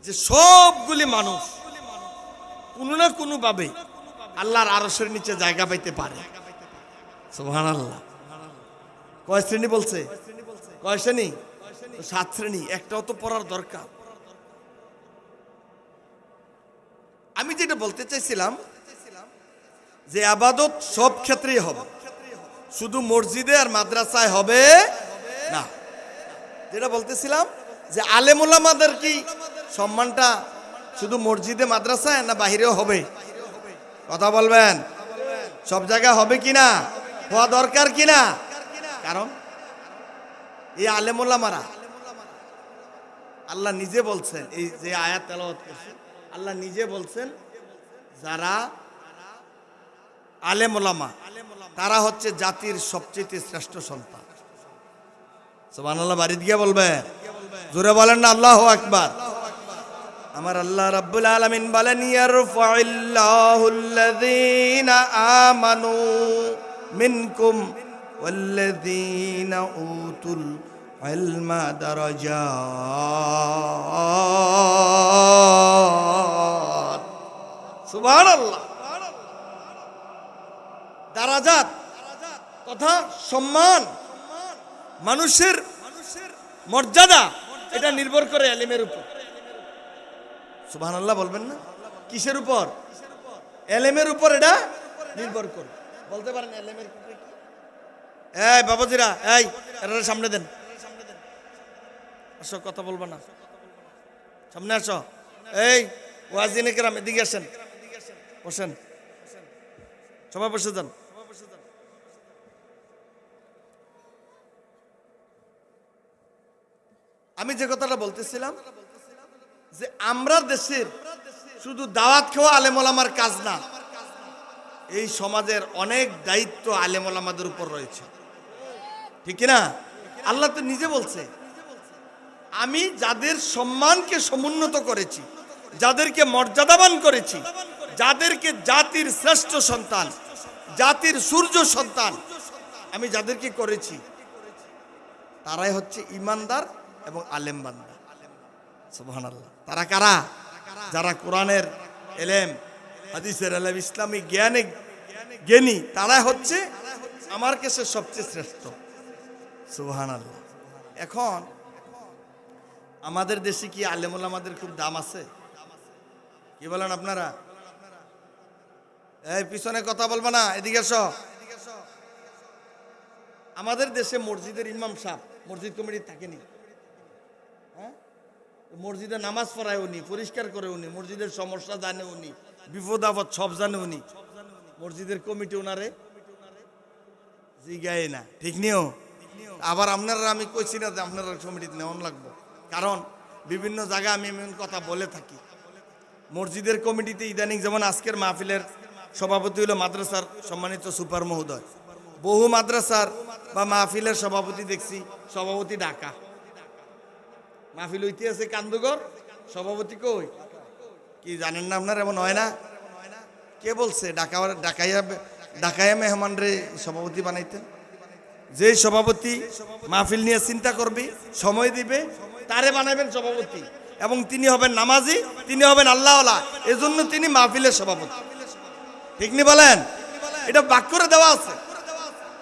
[SPEAKER 1] যে সবগুলি মানুষ কোনো না কোনো ভাবে আল্লাহর আরশের নিচে জায়গা পাইতে পারে। সুবহানাল্লাহ। কয় শ্রেণী বলছে? কয় শ্রেণী? 7 শ্রেণী। একটাও তো পড়ার দরকার। আমি যেটা বলতে চাইছিলাম যে ইবাদত সব ক্ষেত্রেই হবে, শুধু মসজিদে আর মাদ্রাসায় হবে না। যেটা বলতেছিলাম যে আলেম ওলামাদের কি সম্মানটা শুধু মসজিদে মাদ্রাসায় না বাহিরেও হবে? কথা বলবেন, সব জায়গায় হবে কিনা, হওয়া দরকার কিনা? কারণ এই আলেম ওলামারা আল্লাহ নিজে বলছেন, এই যে আয়াত তেলাওয়াত করছেন, আল্লাহ নিজে বলছেন যারা আলেম ওলামা তারা হচ্ছে জাতির সবচেয়ে শ্রেষ্ঠ সন্তান। সুবহানাল্লাহ। বাড়ি দিয়ে বলবে, জোরে বলেন না আল্লাহু আকবার। আমার আল্লাহ রাব্বুল আলামিন বলেন, ইয়ারফাইল্লাহুল্লাযীনা আমানু মিনকুম ওয়াল্লাযীনা উতুল ইলমা দারাজাত। সুবহানাল্লাহ। দারাজাত তথা সম্মান, মানুষের মর্যাদা, এটা নির্ভর করে ইলমের উপর। সুবহানাল্লাহ বলবেন না? কিসের উপর? ইলমের উপর এটা নির্ভর করে। বলতে পারেন ইলমের উপরে কি? এই বাবাজিরা, এই এর সামনে দেন, আসো, কথা বলবো না, সামনে আসো। এই ওয়াজিনে কেরাম এদিকে আসেন, বসেন, সবাই বসে যান। আমি যে কথাটা বলতেছিলাম যে আমরা দেশের শুধু দাওয়াত খাওয়া আলেম ওলামার কাজ না, এই সমাজের অনেক দায়িত্ব আলেম ওলামাদের উপর রয়েছে, ঠিক না? আল্লাহ তো নিজে বলছে, আমি যাদের সম্মানকে সমুন্নত করেছি যাদেরকে মর্যাদাবান করেছি, যাদেরকে জাতির শ্রেষ্ঠ সন্তান, জাতির সূর্য সন্তান আমি যাদেরকে করেছি, তারাই হচ্ছে ইমানদার এবং আলেম বান্দা। সুবহানাল্লাহ। তারা কারা? যারা কোরআনের এলেম, হাদিসের এলেম, ইসলামী জ্ঞানী, তারাই হচ্ছে আমার কাছে সবচেয়ে শ্রেষ্ঠ। সুবহানাল্লাহ। এখন আমাদের দেশে কি আলেম ওলামাদের খুব দাম আছে? কি বলেন আপনারা? এই পিছনে কথা বলবো না, এদিকে এসো। আমাদের দেশে মসজিদের ইমাম সাহেব মসজিদ কমিটি থাকেনি, হ্যাঁ? মসজিদে নামাজ পড়ায় উনি, পরিষ্কার করে উনি, মসজিদের সমস্যা জানে উনি, বিপদ আপদ সব জানে উনি। মসজিদের কমিটি ওনারে জিগায় না, ঠিক নিও। আবার আপনারা, আমি কইছি না যে আপনারা কমিটিতে নেওয়ান লাগবো, কারণ বিভিন্ন জায়গায় আমি এমন কথা বলে থাকি। মসজিদের কমিটিতে ইদানিং, যেমন আজকের মাহফিলের সভাপতি হলো মাদ্রাসার সম্মানিত সুপার মহোদয়। বহু মাদ্রাসার বা মাহফিলের সভাপতি দেখছি, সভাপতি ঢাকা। মাহফিল হইতে আছে কান্দুগর, সভাপতি কই? কি জানেন না আপনার? এমন হয় না? কে বলছে ঢাকাইয়া মেহমান রে সভাপতি বানাইতে? যে সভাপতি মাহফিল নিয়ে চিন্তা করবে, সময় দিবে, তারে বানাবেন সভাপতি, এবং তিনি হবেন নামাজি, তিনি হবেন আল্লাহওয়ালা, এজন্য তিনি মাহফিলের সভাপতি। ঠিক নি বলেন? এটা বাক করে দেওয়া আছে।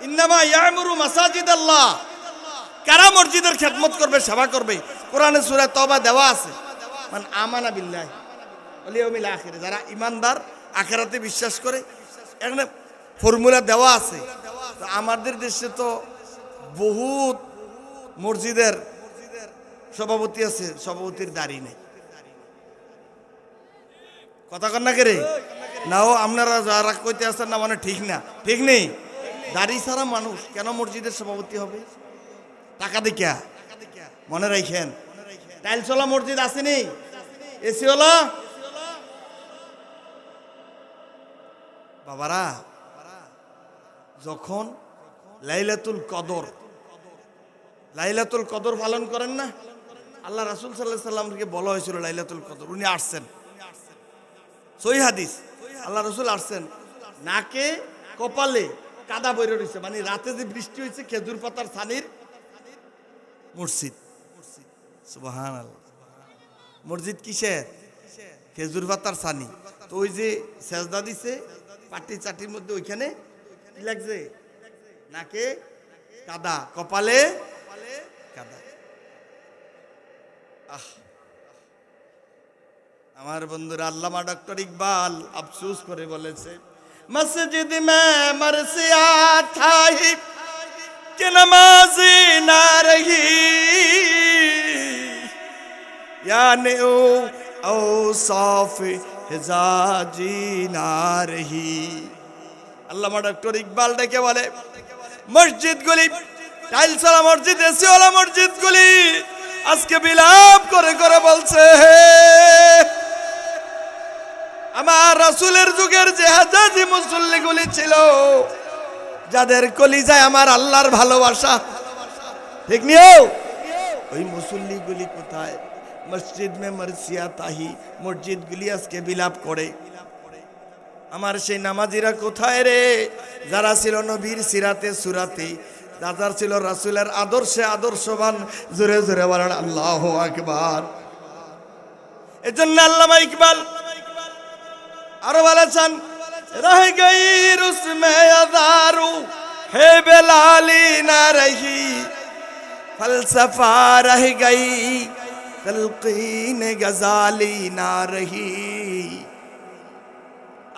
[SPEAKER 1] ইন্নামা ইয়ামুরু মাসাজিদাল্লাহ, কারা মসজিদের খেদমত করবে, সেবা করবে, কোরআনে সূরা তওবা দেওয়া আছে। মানে আমানা বিল্লাহি ওয়াল ইয়াউমিল আখির, যারা ইমানদার, আখিরাতে বিশ্বাস করে, এখানে ফর্মুলা দেওয়া আছে। আমাদের দেশে তো বহুত মসজিদের সভাপতি আছে, সভাপতির দাড়ি নেই। কথা কন না করে নাও, আপনারা যারা কইতে আছেন না, মানে ঠিক না, ঠিক নেই। দাড়ি ছাড়া মানুষ কেন মসজিদের সভাপতি হবে? টাকা দেখিয়া? মনে রাখেন, টাইলসওয়ালা মসজিদ আসেনি, এসিওয়ালা বাবারা। যখন লাইলাতুল কদর পালন করেন না, আল্লাহ রাসূল সাল্লাল্লাহু আলাইহি সাল্লামকে বলা হয়েছিল লাইলাতুল কদর, উনি আসছেন, সহিহ হাদিস, আল্লাহ রাসূল আসছেন, নাকে কপালে কাদা বইরে রয়েছে, মানে রাতে যে বৃষ্টি হয়েছে, খেজুর পাতার ছানির মসজিদ। সুবহানাল্লাহ। মসজিদ কিসের? খেজুর পাতার ছানি। তো ওই যে সেজদা দিছে পাটি চাটির মধ্যে, ওইখানে কি লাগছে? নাকে কাদা, কপালে কাদা। আমার বন্ধুরা, আল্লামা ডক্টর ইকবাল আফসোস করে বলেছে, মসজিদ মে মরসিয়া থাহি কে নমাজি না রহি, याने ओ औसाफ हिजाजी ना रही। আল্লামা ডক্টর ইকবাল ডেকে বলে, মসজিদগুলি, টাইলসওয়ালা মসজিদ, এসিওয়ালা মসজিদগুলি আজকে বিলাপ করে করে বলছে, আমার রাসূলের যুগের যে হাজাজি মুসল্লিগুলি ছিল, যাদের কলিজায় আমার আল্লাহর ভালোবাসা, ঠিক নিও, ওই মুসল্লিগুলি কোথায়? মসজিদ মে মরসিয়া তাহি, মসজিদগুলি আজকে বিলাপ করে। আমার সেই নামাজিরা কোথায় রে, যারা ছিল নবীর সিরাতে সুরাতে, যারা ছিল রাসূলের আদর্শে আদর্শবান। জোরে জোরে বলেন আল্লাহু আকবার। এজন্য আল্লামা ইকবাল আরো বলেছেন, রহ গই রুসমে আযারু হে বেলালি না রহি, ফলসফা রহ গই তলকিন গজালি না রহি।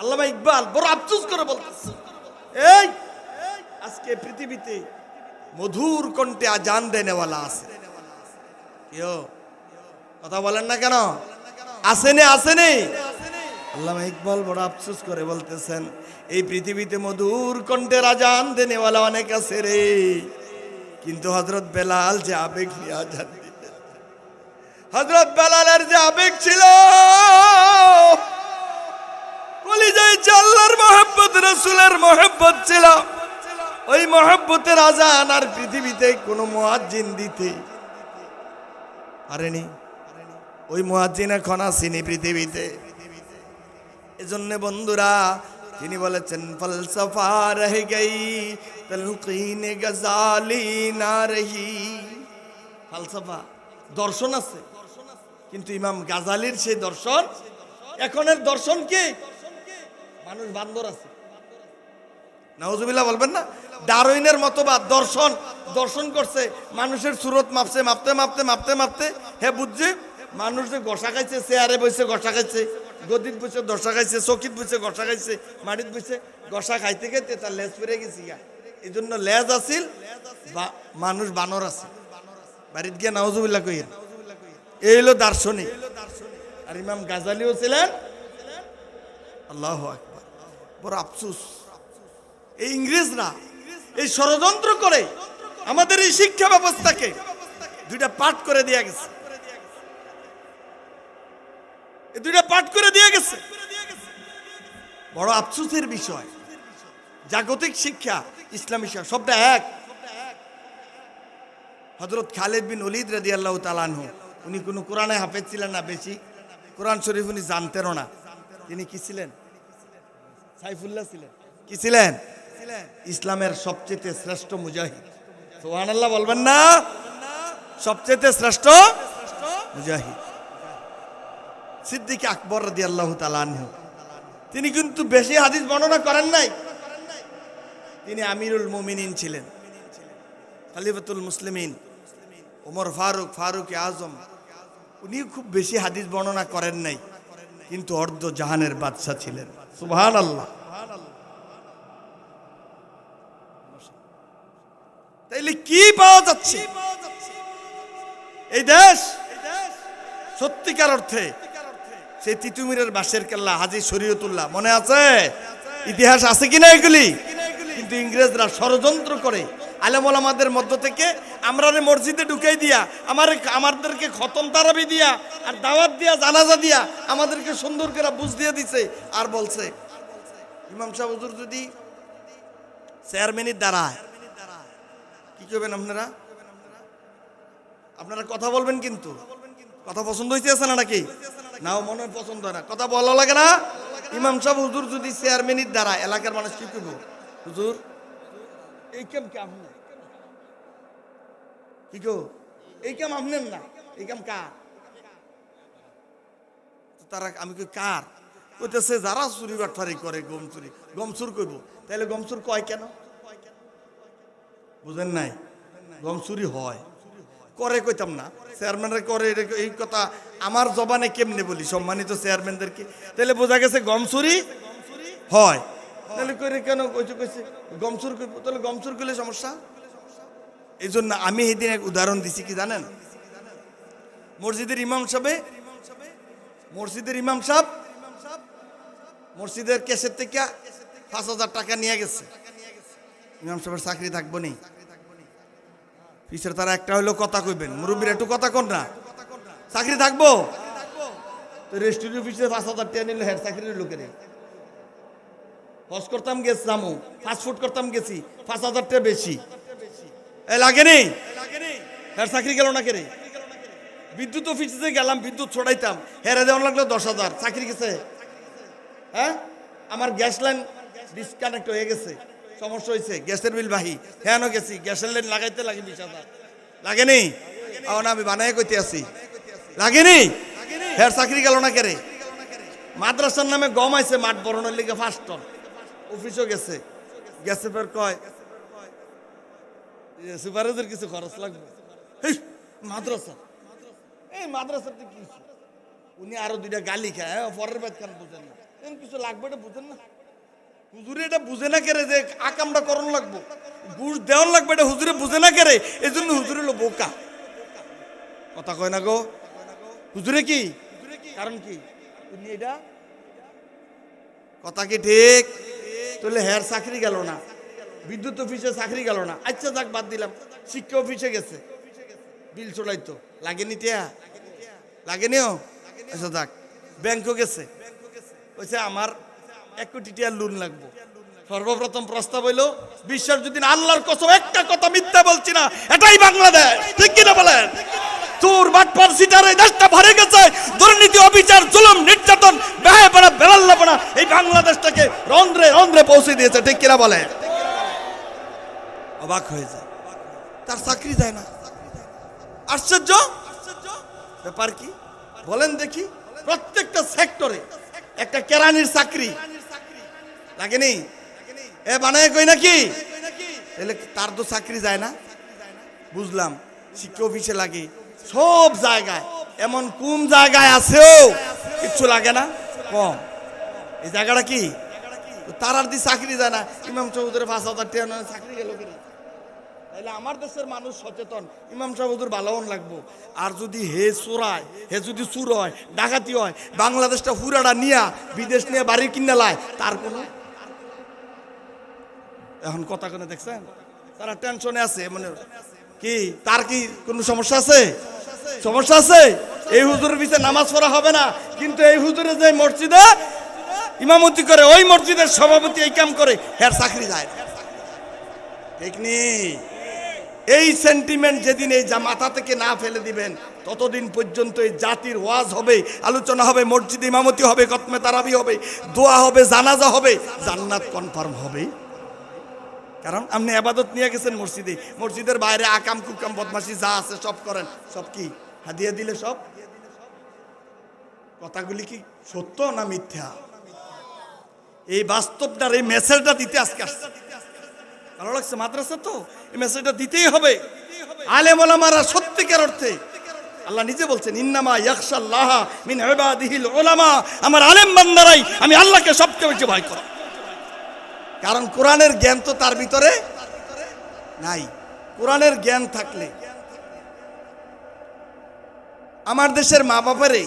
[SPEAKER 1] আল্লামা ইকবাল বড় আফসোস করে বলতেছে, এই আজকে পৃথিবীতে মধুর কণ্ঠে আজান দেনেওয়ালা আছে, কেউ কথা বলেন না কেন? আসেনি, আসেনি? আল্লামা ইকবাল বড় আফসোস করে বলতেছেন, এই পৃথিবীতে মধুর কণ্ঠের আজান দেনেওয়ালা অনেক আছে রে, কিন্তু হযরত বেলাল যে আবেগ নিয়ে আজান দিতেন, হযরত বেলালের যে আবেগ ছিল, কলিজায় আল্লাহর মহব্বত, রাসূলের মহব্বত ছিল, ওই মহব্বতের আজান আর পৃথিবীতে কোনো মুয়াজ্জিন দিতে পারেনি। ওই মুয়াজ্জিন এখন আসেনি পৃথিবীতে। এজন্য বন্ধুরা তিনি বলেছেন ফলসফা রহ গই তলকিন গজালি না রহি। ফলসফা দর্শন আছে, কিন্তু ইমাম গাজালির সেই দর্শন এখনের দর্শন কি? মানুষ বান্দর আছে। নাউজুবিল্লাহ বলবেন না? ডারউইনের মতবাদ দর্শন দর্শন করছে, মানুষের সুরত মাপছে, মাপতে মাপতে মাপতে মাপতে হে বুঝছে মানুষ যে গসা খাইছে, চেয়ারে বসে গসা খাইছে, গদিত বসে দশা খাইছে, চকিত বসে গসা খাইছে, মাটিত বসে গসা খাইতে খাইতে তার লেজ ফিরে গেছি গা। এই জন্য লেজ আছিল বা মানুষ বানর আছে। বাড়িতে গিয়ে নাউজুবিল্লাহ কইেন। এই হলো দার্শনিক। আর ইমাম গাজালিও ছিলেন। আল্লাহু আকবার। বড় আফসোস, এই ইংরেজরা এই ষড়যন্ত্র করে আমাদের এই শিক্ষা ব্যবস্থাকে দুইটা পাঠ করে দিয়ে গেছে। এই দুইটা পাঠ করে দিয়ে গেছে। বড় আফসোসের বিষয়, জাগতিক শিক্ষা ইসলামী শিক্ষা সবটা এক। হযরত খালিদ বিন ওলীদ রাদিয়াল্লাহু তাআলা আনহু, উনি কোনো কোরআনে হাফেজ ছিলেন না, বেশি কোরআন শরীফ উনি জানতেনও না। তিনি কি ছিলেন? সাইফুল্লাহ ছিলেন। কি ছিলেন? ইসলামের সবচেয়ে শ্রেষ্ঠ মুজাহিদ। সুবহানাল্লাহ বলবেন না? সবচেয়ে শ্রেষ্ঠ মুজাহিদ সিদ্দিক আকবর রাদিয়াল্লাহু তাআলা আনহু, তিনি কিন্তু বেশি হাদিস বর্ণনা করেন নাই। তিনি আমিরুল মুমিনিন ছিলেন, খলিফাতুল মুসলিমিন, ওমর ফারুক, ফারুক আজম। উনি খুব বেশি হাদিস বর্ণনা করেন নাই, কিন্তু অর্ধ জাহানের বাদশা ছিলেন। সুবহানাল্লাহ। তাইলে কি পাওয়া যাচ্ছে? এই দেশ সত্যিকার অর্থে সেই তিতুমিরের বাঁশের কেল্লা, হাজী শরীয়তুল্লাহ মনে আছে? ইতিহাস আছে কিনা এগুলি? কিন্তু ইংরেজরা ষড়যন্ত্র করে আলেম ওলামাদের মধ্য থেকে আমরা মসজিদে ঢুকাই দিয়া, আমাদেরকে খতম তারাবি দিয়া আর দাওয়াত দিয়া, জানাজা দিয়া আমাদেরকে সুন্দর করে বুঝ দিয়ে দিছে। আর বলছে ইমাম সাহেব হুজুর যদি চেয়ারম্যানের দাঁড়ায় কি করবেন আপনারা? আপনারা কথা বলবেন, কিন্তু কথা পছন্দ হয়েছে না নাকি? নাও মনে হয় পছন্দ হয় না, কথা বলা লাগে না। ইমাম সাহেব হুজুর যদি চেয়ারম্যানের দ্বারা এলাকার মানুষ কি করবো? হুজুর এই কাম কে আপনি? কি গো এই কাম আপনার না, এই কাম কার? তারা আমি কই কার? কইতেছে যারা চুরি বাটফারি করে, গম চুর করবো। তাহলে গম চুর কয় কেন? বুঝেন নাই? গম চুরি হয় করে কইতাম না, চেয়ারম্যানরা করে এই কথা আমার জবানে কেমনে বলি সম্মানিত চেয়ারম্যানদেরকে? তাহলে বোঝা গেছে গম চুরি হয়। তাহলে করে কেন কইছে গম চুর করবো? তাহলে গম চুর করলে সমস্যা। এই জন্য আমি সেদিন এক উদাহরণ দিছি, কি জানেন? মসজিদের ইমাম সাহেব মসজিদের কেসের থেকে ৫,০০০ টাকা নিয়ে গেছে। ইমাম সাহেবের চাকরি থাকবো নি? পিছের তারা একটা হইলো কথা কইবেন, মুরব্বীর একটু কথা কর না, চাকরি থাকবো? তো রেস্টুরেন্ট অফিসে ৫,০০০ টাকা নিল, হেড চাকরির লোকের। হজ করতাম গেছি, জামু ফাস্টফুড করতাম গেছি, ৫,০০০ টাকা বেশি লাগেনি। হেড চাকরি গেল না কেরে? বিদ্যুৎ অফিসে গেলাম, বিদ্যুৎ ছড়াইতাম, হেরে দেওয়া লাগলো ১০,০০০, চাকরি গেছে। হ্যাঁ, আমার গ্যাস লাইন ডিসকানেক্ট হয়ে গেছে, সমস্যা হয়েছে, গ্যাসের বিল বাহি, হ্যাঁ গেছি, গ্যাসের লাইন লাগাইতে লাগে ২০,০০০, লাগেনি? এখন আমি বানাই কইতে আছি, লাগেনি? হের চাকরি গেল না কেরে? মাদ্রাসার নামে গম আইছে মাঠ বরণের লিগে ৫ টন, অফিসও গেছে, গেছে পর কয় সুপারভাইজার কিছু খরচ লাগবে। মাদ্রাসা, এই মাদ্রাসার কি? উনি আরো ২টা গালি খায়, পরের বাদ খান বুঝেন না, কিছু লাগবে এটা বুঝেন না। হুজুরে এটা বুঝে না কেরে যে আকামটা করণ লাগবো, ঘুষ দেওয়ান লাগবে, এটা হুজুরে বুঝে না কেরে। এই জন্য হুজুরে হলো বোকা, কথা কয় না গো। হুজুরে কি কারণ কি? উনি এটা কথা কি ঠিক? তাহলে হের চাকরি গেল না, বিদ্যুৎ অফিসে চাকরি গেল না, আচ্ছা যাক বাদ দিলাম, শিক্ষা অফিসে গেছে, বিল চড়াইতো, লাগেনি? টিয়া লাগেনিও? আচ্ছা যাক, ব্যাংকও গেছে, বলছে আমার ১ কোটি টাকার লোন লাগবো। সর্বপ্রথম প্রস্তাব হইলো, বিশ্বাস যদি আল্লাহর কসম একটা কথা মিথ্যা বলছি না, এটাই বাংলাদেশ, ঠিক কিনা বলেন? চোর বাটপার সিটার এই দেশটা ভরে গেছে দুর্নীতি অবিচার জুলুম নির্যাতন বেহায়াপনা বেলাল্লাপনা এই বাংলাদেশটাকে রন্ধ্রে রন্ধ্রে পৌঁছে দিয়েছে ঠিক কিনা বলে অবাক হয়ে যায় তার চাকরি যায় না আশ্চর্য ব্যাপার কি বলেন দেখি প্রত্যেকটা সেক্টরে একটা কেরানির চাকরি লাগেনি এ বানায় কই নাকি তাহলে তার তো চাকরি যায় না বুঝলাম শিক্ষা অফিসে লাগে সব জায়গায় এমন কোন জায়গায় আছেও কিচ্ছু লাগে না কম এই জায়গাটা কি তার আর দি চাকরি যায় না ইমাম চৌধুরী 5,000 টাকা চাকরি গেল কিনা তাহলে আমার দেশের মানুষ সচেতন ইমাম সাহেবুর ভালোন লাগবো আর যদি হে চোরায় হে যদি চুর হয় ডাকাতি হয় বাংলাদেশটা পুরাটা নিয়া বিদেশ নিয়ে বাড়ি কিনে লায় তার কোনো এখন কথা কোনো দেখছেন তারা টেনশনে আছে মানে কি তার কি কোনো সমস্যা আছে সমস্যা আছে এই হুজুরের পিছে নামাজ পড়া হবে না কিন্তু এই হুজুরে যে মসজিদে ইমামতি করে ওই মসজিদের সভাপতি এই কাম করে এর চাকরি যায় না ঠিক নেই এই সেন্টিমেন্ট যেদিন এই মাথা থেকে না ফেলে দিবেন ততদিন পর্যন্ত এই জাতির ওয়াজ হবে আলোচনা হবে মসজিদে ইমামতি হবে খতমে তারাবি হবে দোয়া হবে জানাজা হবে জান্নাত কনফার্ম হবে কারণ আপনি ইবাদত নিয়ে গেছেন মসজিদে মসজিদের বাইরে আকাম কুকাম বদমাশি যা আছে সব করেন সব কি হাদিয়া দিলে সব কথাগুলি কি সত্য না মিথ্যা এই বাস্তবটার এই মেসেজটা দিতে আজকে আসছে ভালো লাগছে মাদ্রাসা তো এই মেসেজটা দিতেই হবে আলেম ওলামারা সত্যিকার অর্থে আল্লাহ নিজে বলছেন ইন্নামা ইয়াখশাল্লাহ মিন ইবাদিহিল উলামা আমার আলেম বান্দারাই আমি আল্লাহকে সবচেয়ে বেশি ভয় করি কারণ কোরআনের জ্ঞান তো তার ভিতরে নাই কোরআনের জ্ঞান থাকলে আমার দেশের মা বাবারে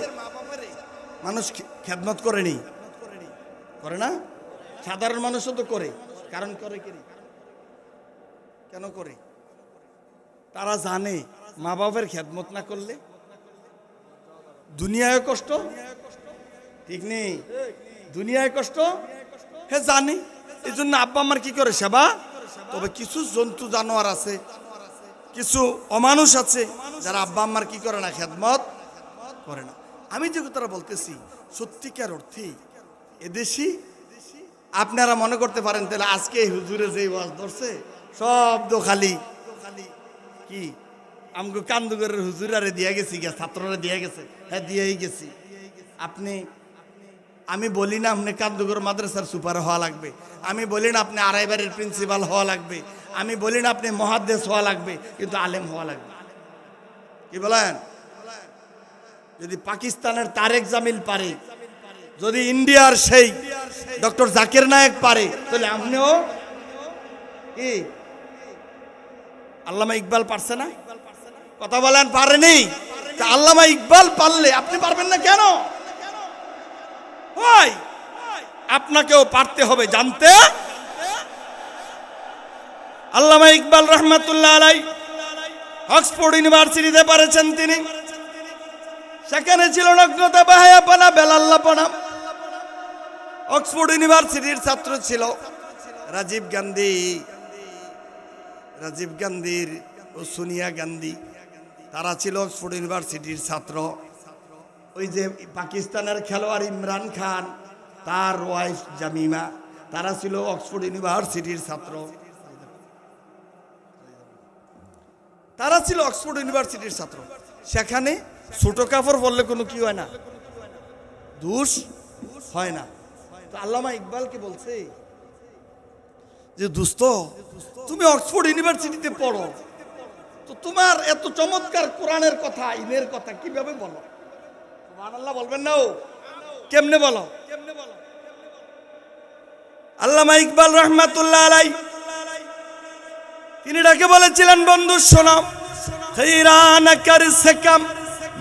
[SPEAKER 1] মানুষ খেদমত করেনি করে না সাধারণ মানুষও তো করে কারণ করে কি কেন করে তারা জানে মা বাবার খেদমত না করলে দুনিয়ায় কষ্ট ঠিক নেই দুনিয়ায় কষ্ট হে জানে এই জন্য আব্বা আমার কি করে সেবা তবে কিছু জন্তু জানোয়ার আছে কিছু অমানুষ আছে যারা আব্বা আমার কি করে না খেদমত করে না আমি যে কথাটা বলতেছি সত্যিকার অর্থে এদেশি আপনারা মনে করতে পারেন তাহলে আজকে হুজুরে যে ওয়াজ ধরছে সব তো খালি কি আমগো কান্দুগরের হুজুরারে দিয়ে গেছি গা ছাত্ররা দিয়ে গেছে হ্যাঁ দিয়েই গেছি আপনি আমি বলি না আপনি কান্দুগর মাদ্রাসার সুপার হওয়া লাগবে আমি বলি না আপনি আড়াইবাড়ির প্রিন্সিপাল হওয়া লাগবে আমি বলি না আপনি মহাদ্দেশ হওয়া লাগবে কিন্তু আলেম হওয়া লাগবে কি বলেন যদি পাকিস্তানের তারেক জামিল পারে যদি ইন্ডিয়ার সেই ডক্টর জাকির নায়েক পারে তাহলে আপনিও কি আল্লামা ইকবাল পারছে না কথা বলেন পারেনি আল্লামা ইকবাল পারলে আপনি পারবেন না কেন হয় আপনাকেও পারতে হবে জানতে আল্লামা ইকবাল রহমাতুল্লাহ আলাই অক্সফোর্ড ইউনিভার্সিটিতে পড়েছেন তিনি সেখানে ছিল নগ্নতা বেহায়াপনা বেলাল্লাপনা অক্সফোর্ড ইউনিভার্সিটির ছাত্র ছিল রাজীব গান্ধীর ও সোনিয়া গান্ধী তারা ছিল অক্সফোর্ড ইউনিভার্সিটির ছাত্র ওই যে পাকিস্তানের খেলোয়াড় ইমরান খান তার ওয়াইফ জামিমা তারা ছিল অক্সফোর্ড ইউনিভার্সিটির ছাত্র তারা ছিল অক্সফোর্ড ইউনিভার্সিটির ছাত্র সেখানে ছোট কাপড় পরলে কোনো কি হয় না দোষ হয় না তো আল্লামা ইকবালকে বলছে যে দোস্ত তুমি অক্সফোর্ড ইউনিভার্সিটিতে পড়ো তো তোমার এত চমৎকার কোরআনের কথা ইনের কথা কিভাবে বলো সুবহানাল্লাহ বলবেন না ও কেমনে বলো আল্লামা ইকবাল রহমাতুল্লাহ আলাই তিনি ডাকে বলেছিলেন বন্ধু শোনো খৈরান কর সকাম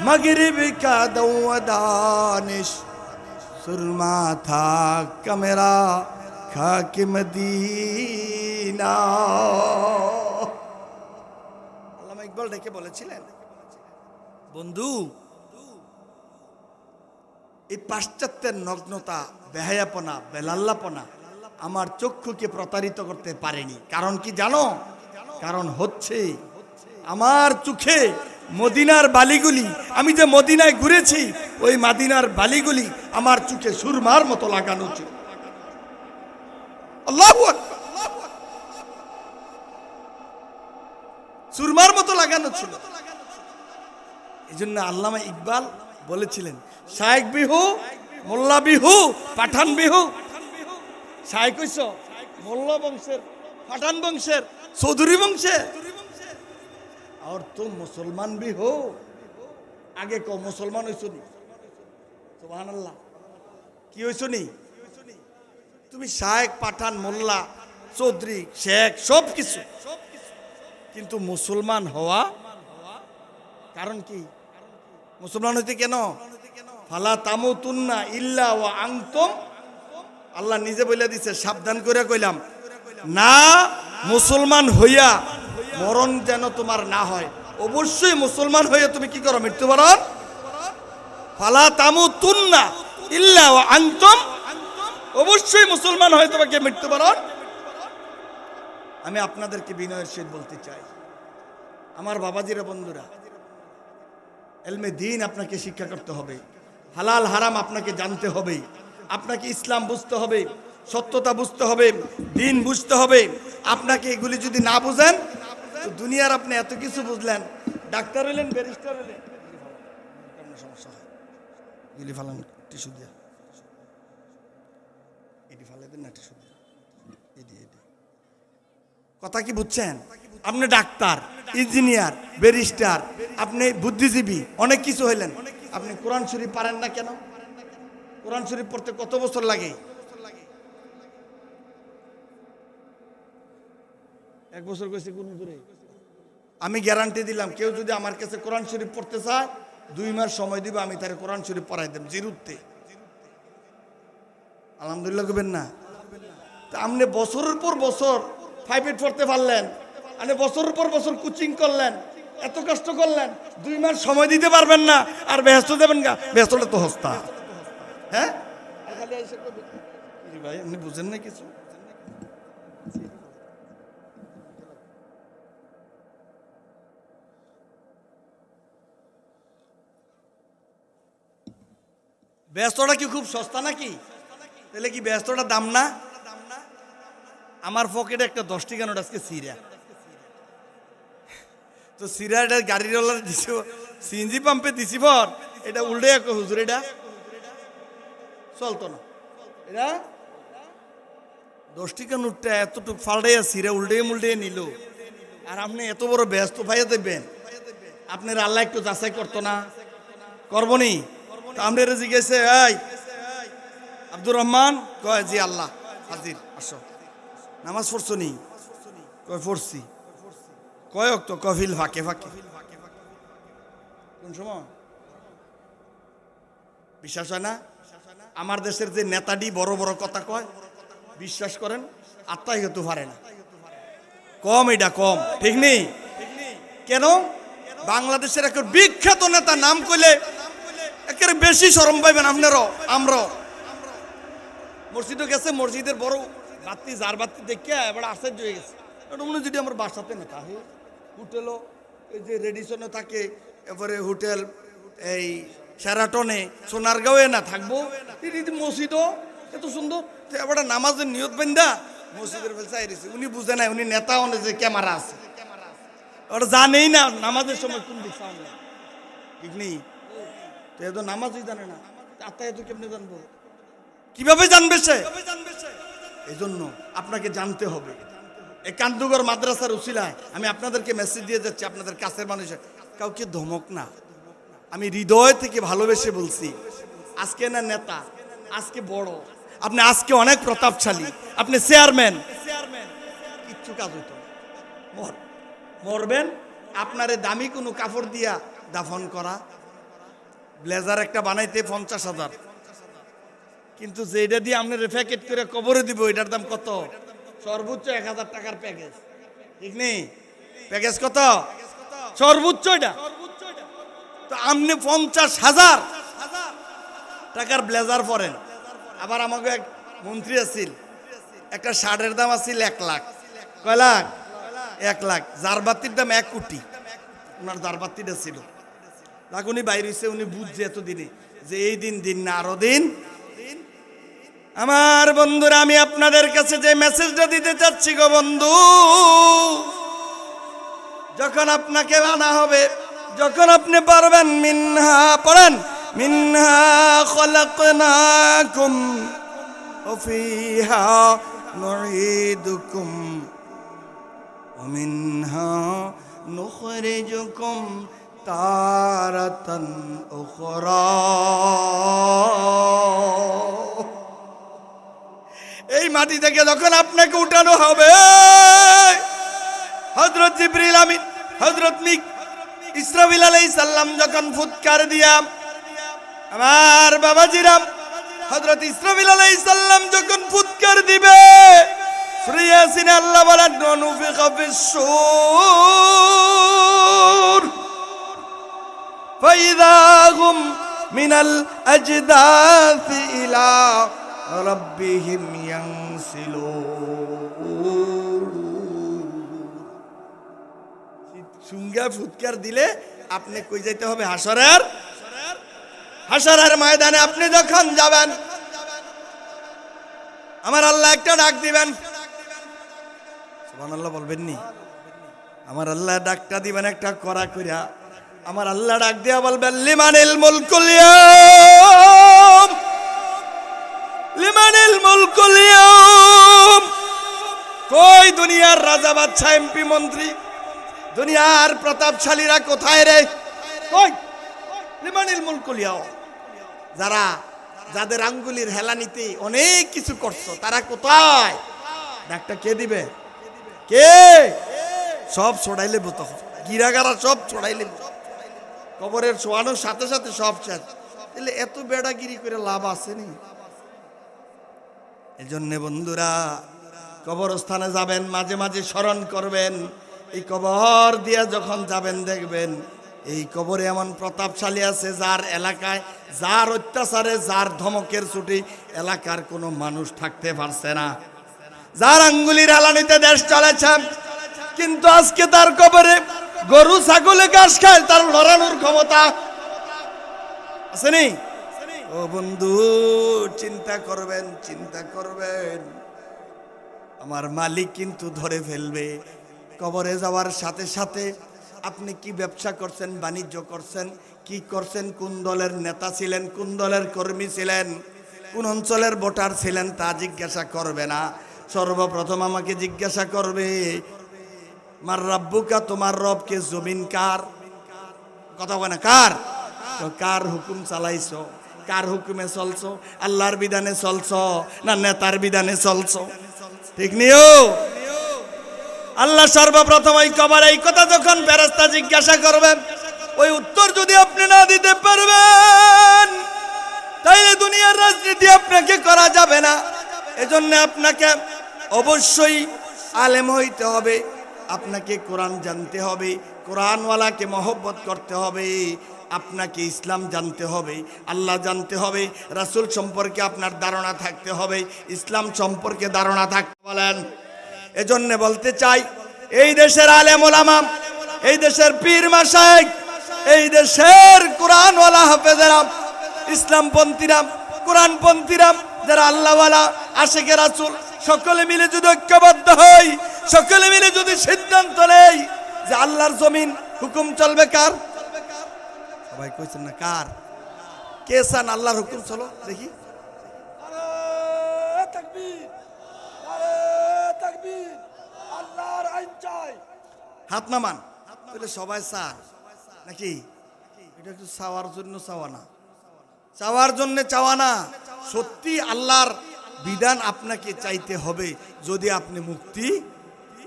[SPEAKER 1] মগরিব কা দাওয়াদানিশ সুরমা থা কমেরা খাক মদিনা আল্লামা ইকবাল ডেকে বলেছিলেন বন্ধু এই পাশ্চাত্যের নগ্নতা বেহায়াপনা বেলাল্লাপনা আমার চক্ষুকে প্রতারিত করতে পারেনি কারণ কি জানো কারণ হচ্ছে আমার চোখে মদিনার বালিগুলি, আমি যে মদিনায় ঘুরেছি ওই মদিনার বালিগুলি আমার চোখে সুরমার মতো লাগানো ছিল। আল্লাহু আকবার, সুরমার মতো লাগানো ছিল। এই জন্য আল্লামা ইকবাল বলেছিলেন, শায়েক বিহু, মোল্লা বিহু, পাঠান বিহু। শায়েক হইছ মোল্লা বংশের, পাঠান বংশের, চৌধুরী বংশের, আর তো মুসলমান বিহু। আগে ক মুসলমান হইছ নি? সুবহানাল্লাহ, কি হইছ নি? তুমি শায়েক, পাঠান, মোল্লা, চৌধুরী, শেখ সব কিছু, কিন্তু মুসলমান হওয়া কারণ কি? মুসলমান হইতে কেন? ফালা তামুতুন্না ইল্লা ওয়া আনতুম, আল্লাহ নিজে বলে দিছে, সাবধান করে কইলাম না, মুসলমান হইয়া মরণ যেন তোমার না হয়। অবশ্যই মুসলমান হইয়া তুমি কি করো? মৃত্যুবরণ। ফালা তামুতুন্না ইল্লা ওয়া আনতুম, অবশ্যই মুসলমান হয়ে তোমাকে মৃত্যুবরণ। আমি আপনাদেরকে বিনয়ের সহিত বলতে চাই, আমার বাবাজিরা, বন্ধুরা, এলমে দ্বীন আপনাকে শিক্ষা করতে হবে, হালাল হারাম আপনাকে জানতে হবে, আপনাকে ইসলাম বুঝতে হবে, সত্যতা বুঝতে হবে, দ্বীন বুঝতে হবে। আপনাকে এগুলি যদি না বুঝেন তো দুনিয়ার আপনি এত কিছু বুঝলেন, ডাক্তার হইলেন, ব্যারিস্টার হইলেন, সমস্যা হয়। গিলি ফালান টিস্যু দিয়া, এটি ফালাই দেন না, টিস্যু দিয়া, এটি এটি। কথা কি বুঝছেন? আপনি ডাক্তার, ইঞ্জিনিয়ার, ব্যারিস্টার, আপনি বুদ্ধিজীবী, অনেক কিছু হইলেন, আপনি কোরআন শরীফ পারেন না কেন? কোরআন শরীফ পড়তে কত বছর লাগে? 1 বছর কইছে কোন দূরে। আমি গ্যারান্টি দিলাম, কেউ যদি আমার কাছে কোরআন শরীফ পড়তে চায় 2 মাস সময় দিব, আমি তার কোরআন শরীফ পড়াই দেব জিরুতে। আলহামদুলিল্লাহ কইবেন না? তা আপনি বছরের পর বছর 5 পড়তে পারলেন, আপনি বছরের পর বছর কোচিং করলেন, এত কষ্ট করলেন, 2 মাস সময় দিতে পারবেন না, আর ব্যস্ত দেবেন গা? ব্যস্তটা তো হস্তা। হ্যাঁ ভাই, আপনি বুঝেন না কিছু? ব্যস্তটা কি খুব সস্তা নাকি? তাহলে কি ব্যস্তটা দাম না? আমার পকেটে একটা 10 টাকা নোট আজকে সিরা, তো সিরাটা গাড়িওয়ালা দিছি, সিএনজি পাম্পে দিছি, পর এটা উল্টে হুজুর এটা চলতো না, এটা 10 টাকা নোটটা এতটুকু ফাল্টাইয়া সিরা উল্টে মুল্টে নিল। আর আপনি এত বড় ব্যস্ত পাইয়া দেবেন, আপনার আল্লাহ একটু যাচাই করতো না? করবনি? আমাদের জিজ্ঞেসে, এই আব্দুর রহমান, কয় জি আল্লাহ হাজির, আসো। নামাজ পড়ছো নি? কয় পড়ছি। কয় ওয়াক্ত? কফিল ফাঁকে ফাঁকে। কোন সময়? বিশ্বাস হয় না? আমার দেশের যে নেতাটি বড় বড় কথা কয়, বিশ্বাস করেন আত্মাই হতে পারে না। কম, এটা কম, ঠিক নেই? কেন? বাংলাদেশের একটা বিখ্যাত নেতা নাম কইলে একেবারে বেশি শরম পাইবেন আপনারাও, আমরাও। মসজিদে গেছে, মসজিদের বড় বাতি, যার বাতি দেখে এবার আশ্চর্য হয়ে গেছে। এটা মনে যদি আমার বাসাতে না থাকে, হোটেলও এই যে রেডিসনে থাকে, এরপরে হোটেল এই শেরাটনে, সোনারগাঁওয়ে না থাকবো, মসজিদও এত সুন্দর, এবার নামাজের নিয়ত বেন্দা মসজিদের ফেলছে আইরেছে। উনি বুঝে নাই, উনি নেতা, অনেক যে ক্যামেরা আছে, ওটা জানেই না নামাজের সময় কোন দিক সামনে, ঠিক নেই? তো এত নামাজই জানে না, আত্মা এত কেমনে জানবো? কিভাবে জানবে সে? এই জন্য আপনাকে জানতে হবে। এই কান্দুগর মাদ্রাসার উসিলায় আমি আপনাদেরকে মেসেজ দিয়ে যাচ্ছি, আপনাদের কাছের মানুষের, কাউকে ধমক না, আমি হৃদয় থেকে ভালোবেসে বলছি। আজকে না নেতা, আজকে বড়, আপনি আজকে অনেক প্রতাপশালী, আপনি চেয়ারম্যান, কিচ্ছু কাজ হইতো না। মরবেন, আপনারে দামি কোনো কাপড় দিয়া দাফন করা, ব্লেজার একটা বানাইতে 50,000, কিন্তু যেটা দিয়ে আপনার প্যাকেট করে কবরে দিব এটার দাম কত? সর্বোচ্চ 1000 টাকার প্যাকেজ, ঠিক নেই? প্যাকেজ কত? সর্বোচ্চ এটা। তো আপনি 50,000 টাকার ব্লেজার পরেন। আবার আমাকে এক মন্ত্রী আছিল, একটা শার্টের দাম আছিল 1 লাখ। কয় লাখ? 1 লাখ। জারবাতির দাম 1 কোটি। ওনার দারবাতিটা ছিল। যাক উনি বাইরে হইছে, উনি বুঝছে এতদিনে যে এই দিন দিন না আরো দিন। আমার বন্ধুরা, আমি আপনাদের কাছে যে মেসেজটা দিতে চাচ্ছি গো বন্ধু, যখন আপনাকে আনা হবে, যখন আপনি পারবেন, মিনহা পড়েন, মিনহা খলাকনাকুম ওয়া ফিহা নুঈদুকুম ওয়া মিনহা নুখরিজুকুম তারাতান উখরা। এই মাটি থেকে যখন আপনাকে উঠানো হবে, হযরত জিবরিল আমিন, হযরত ইসরাফিল আলাইহিস সালাম যখন ফুৎকার দিয়া, আমার বাবাজিরাম, হযরত ইসরাফিল আলাইহিস সালাম যখন ফুৎকার দিবে, সূরা ইয়াসিনে আল্লাহ বলেন, নুফিখা ফিস-সূর ফাইযা হুম মিনাল আজদাসি ইলা রাব্বিহিম ইয়ানসিলুন। সুঙ্গা ফুৎকার দিলে আপনি কই যাইতে হবে? হাসরের ময়দানে আপনি যখন যাবেন, আমার আল্লাহ একটা ডাক দিবেন, সুবহানাল্লাহ বলবেন নি? আমার আল্লাহ ডাকটা দিবেন একটা কড়া কইরা। আমার আল্লাহ ডাক দিয়া বলবেন, লিমানিল মুলকুল ইয়াউম, লিমানিল মুলকুল ইয়াউম। কই দুনিয়ার রাজা বাদশা এমপি মন্ত্রী, দুনিয়ার প্রতাপশালীরা কোথায় রে? কই? লিমানিল মুলকুল ইয়াউম। যাদের আঙ্গুলির হেলানিতে অনেক কিছু করছো, তারা কোথায়? ডাকটা কে দিবে? কে? সব ছড়াইলে বুতো, গিরাগারা সব ছড়াইলে, কবরের শোয়ানোর সাথে সাথে সব শেষ। তাহলে এত বেড়াগিরি করে লাভ আসেনি। এজন্য বন্ধুরা, কবরস্থানে যাবেন, মাঝে মাঝে স্মরণ করবেন, এই কবর দিয়া যখন যাবেন দেখবেন এই কবরে এমন প্রতাপশালী আছে, যার এলাকায়, যার অত্যাচারে, যার ধমকের ছুটি এলাকার কোনো মানুষ থাকতে পারছে না, যার আঙ্গুলির হেলানিতে দেশ চলেছে, কিন্তু আজকে তার কবরে গরু ছাগলে ঘাস খায়, তার লড়ানোর ক্ষমতা আসেনি। ও বন্ধু, চিন্তা করবেন, চিন্তা করবেন, আমার মালিক কিন্তু ধরে ফেলবে। কবরে যাওয়ার সাথে সাথে আপনি কি ব্যবসা করছেন, বাণিজ্য করছেন, কি করছেন, কোন দলের নেতা ছিলেন, কোন দলের কর্মী ছিলেন, কোন অঞ্চলের ভোটার ছিলেন, তা জিজ্ঞাসা করবে না। সর্বপ্রথম আমাকে জিজ্ঞাসা করবে, মার রাব্বুকা, তোমার রবকে, জমিন কার? কথা বলে না, কার? তো কার হুকুম চালাইছো, কার হুকুমে চলছো? আল্লাহর বিধানে চলছো না নেতার বিধানে চলছো? ঠিক নিও। আল্লাহ সর্বপ্রথম ওই কবরে এই কথা যখন ফেরেশতা জিজ্ঞাসা করবেন, ওই উত্তর যদি আপনি না দিতে পারবেন, তাইলে দুনিয়ার রাজনীতি আপনাকে করা যাবে না। এজন্য আপনাকে অবশ্যই আলেম হইতে হবে, আপনাকে কোরআন জানতে হবে, কোরআনওয়ালাকে মহব্বত করতে হবে, আপনাকে ইসলাম জানতে হবে, আল্লাহ জানতে হবে, রাসূল সম্পর্কে আপনার ধারণা থাকতে হবে, ইসলাম সম্পর্কে ধারণা থাকতে বলেন। এজন্য বলতে চাই, এই দেশের আলেম ওলামা, এই দেশের পীর মাশায়েখ, এই দেশের কোরআনওয়ালা হাফেজেরা, ইসলামপন্থীরা, কোরআনপন্থীরা, যারা আল্লাহওয়ালা, আশিকে রাসূল, সকলে মিলে যদি ঐক্যবদ্ধ হই, সকলে মিলে যদি সিদ্ধান্ত নেই যে আল্লাহর জমিন হুকুম চলবে কার? সবাই কইছেন না কার? কে চান আল্লাহর হুকুম চলো? দেখি আল্লাহর আইন চাই, হাত নামান। তাহলে সবাই চান নাকি? এটা একটু চাওয়ার জন্য চাওয়া না, চাওয়ার জন্য চাওয়া না। সত্যি আল্লাহর বিধান আপনাকে চাইতে হবে যদি আপনি মুক্তি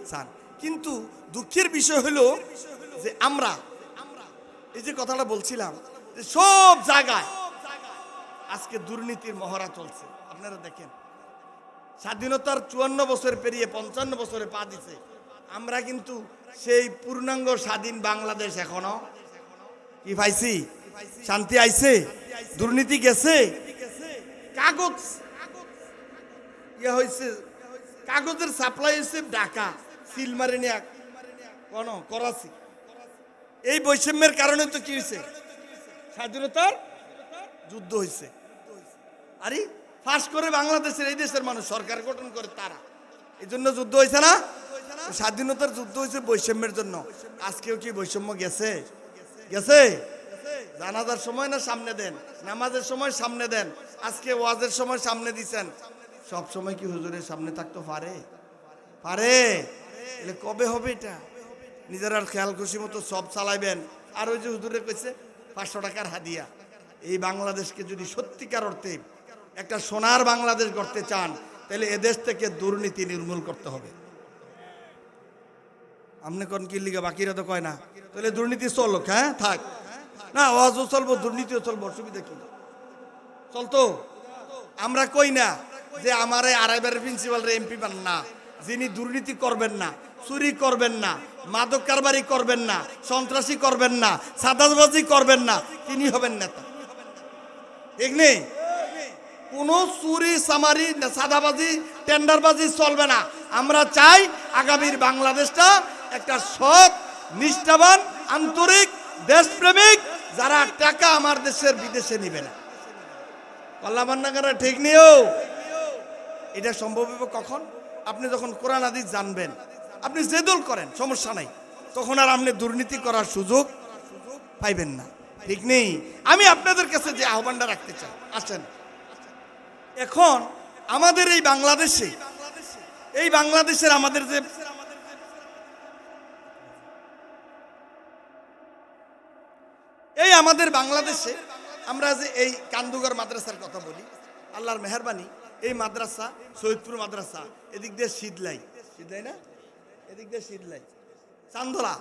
[SPEAKER 1] চান। কিন্তু দুঃখের বিষয় হলো যে আমরা এই যে কথাটা বলছিলাম, যে সব জায়গায় আজকে দুর্নীতির মহড়া চলছে। আপনারা দেখেন, স্বাধীনতার 54 বছর পেরিয়ে 55 বছরে পা দিছে, আমরা কিন্তু সেই পূর্ণাঙ্গ স্বাধীন বাংলাদেশ এখনো কি পাইছি? শান্তি আইছে? দুর্নীতি গেছে? কাগজ ইয়ে হয়েছে, কাগজের সাপ্লাই হয়েছে ঢাকা, সিল মারে নিয়ে কোন করাচি, এই বৈষম্যের কারণে তো কি হয়েছে, স্বাধীনতার যুদ্ধ হয়েছে। আরে ফাঁস করে বাংলাদেশের এই দেশের মানুষ সরকার গঠন করে তারা, এই জন্য যুদ্ধ হয়েছে না? স্বাধীনতার যুদ্ধ হয়েছে বৈষম্যের জন্য। আজকেও কি বৈষম্য গেছে? গেছে? জানাজার সময় না সামনে দেন, নামাজের সময় সামনে দেন, আজকে ওয়াজের সময় সামনে দিচ্ছেন, সব সময় কি হুজুরের সামনে থাকতে পারে? পারে? এলে কবে হবে এটা? নিজের খেয়াল খুশি মতো সব চালাইবেন। আর ওই যে হুজুরে কইছে 500 টাকার হাদিয়া, এই বাংলাদেশকে যদি সত্যিকার অর্থে একটা সোনার বাংলাদেশ গড়তে চান, তাহলে এদেশ থেকে দুর্নীতি নির্মূল করতে হবে। আমনে কোন কি লিগা বাকিরা তো কয় না, তাহলে দুর্নীতি চলুক, হ্যাঁ থাক না, ওয়াজও চলবো, দুর্নীতিও চলবো, অসুবিধা কি? চলতো? আমরা কই না যে আমারে আড়াইবারের প্রিন্সিপাল রে এমপি বান না, যিনি দুর্নীতি করবেন না, চুরি করবেন না, মাদক কারবারি করবেন না, সন্ত্রাসী করবেন না, সাদাবাজি করবেন না, তিনি হবেন নেতা। ঠিক নেই? কোন চুরি সামারি সাদাবাজি টেন্ডারবাজি চলবে না। আমরা চাই আগামীর বাংলাদেশটা একটা সৎ, নিষ্ঠাবান, আন্তরিক, দেশপ্রেমিক, যারা টাকা আমার দেশের বিদেশে নিবে না। পাল্লাবান্নাগারা ঠিক নিও। এটা সম্ভব হবে কখন? আপনি যখন কোরআন হাদিস জানবেন, আপনি যে দল করেন সমস্যা নাই, তখন আর আপনি দুর্নীতি করার সুযোগ পাইবেন না। ঠিক নেই? আমি আপনাদের কাছে যে আহ্বানটা রাখতে চাই, আসেন এখন আমাদের এই বাংলাদেশে, এই বাংলাদেশের আমাদের যে এই আমাদের বাংলাদেশে আমরা যে এই কান্দুগর মাদ্রাসার কথা বলি, আল্লাহর মেহেরবানি, এই মাদ্রাসা সৈয়দপুর মাদ্রাসা, এদিক দিয়ে শীতলাই, শীতলাই না, এদিক দিয়ে শীতলাই, চান্দলা,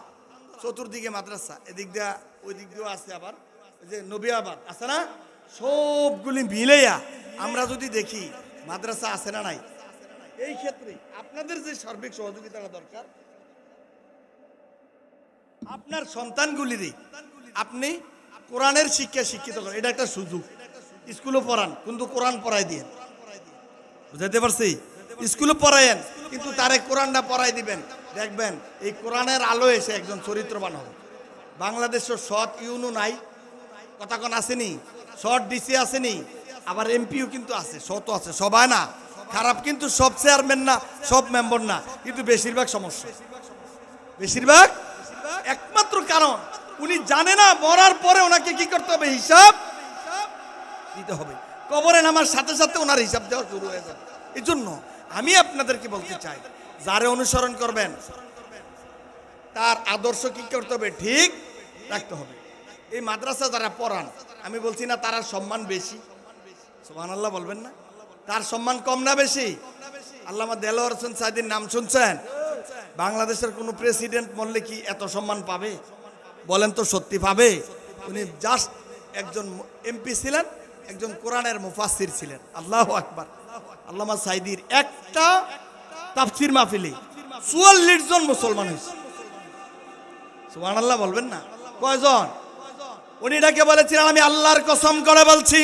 [SPEAKER 1] চতুর্দিকে মাদ্রাসা, এদিক দিয়ে ওই দিক দিয়েও আছে, আবার ওই যে নবিয়াবাদ আছে না, সবগুলি মিলেয়া আমরা যদি দেখি মাদ্রাসা আছে না নাই। এই ক্ষেত্রে আপনাদের যে সার্বিক সহযোগিতাটা দরকার, আপনার সন্তানগুলিরই আপনি কোরআনের শিক্ষা শিক্ষিত করেন, এটা একটা সুযোগ। স্কুলে পড়ান কিন্তু কোরআন পড়াই দিয়ে, বুঝাইতে পারছি? স্কুলে পড়ায়েন কিন্তু তারে কোরআনটা পড়াই দিবেন, দেখবেন এই কোরআনের আলো এসে একজন চরিত্রবান হবে। বাংলাদেশের সৎ ইউনু নাই, কথা কোন আসেনি, সৎ ডিসি আসেনি, আবার এমপিও কিন্তু আছে, সৎও আছে, সবাই না খারাপ, কিন্তু সব চেয়ারম্যান না, সব মেম্বার না, কিন্তু বেশিরভাগ সমস্যা, বেশিরভাগ। একমাত্র কারণ উনি জানে না মরার পরে ওনাকে কি করতে হবে, হিসাব দিতে হবে। কবরে নামার সাথে সাথে ওনার হিসাব দেওয়া শুরু হয়ে যাবে। এই জন্য আমি আপনাদেরকে বলতে চাই, যারে অনুসরণ করবেন তার আদর্শ কি করতে হবে, ঠিক রাখতে হবে। এই মাদ্রাসা যারা পড়ান, আমি বলছি না তার সম্মান বেশি, সুবহানাল্লাহ বলবেন না, তার সম্মান কম না বেশি? আল্লামা দেলোয়ার হোসেন সাইদির নাম শুনছেন? বাংলাদেশের কোন প্রেসিডেন্ট মরলে কি এত সম্মান পাবে? বলেন তো সত্যি পাবে? উনি জাস্ট একজন এমপি ছিলেন, একজন কোরআনের মুফাসসির ছিলেন। আল্লাহু আকবার। আল্লামা সাইদির একটা তাফসীর মাহফিলে ৪৪ জন মুসলমান হয়েছে, সুবহানাল্লাহ বলবেন না? কয়জন? উনি ডাকে বলেছিলেন, আমি আল্লাহর কসম করে বলছি,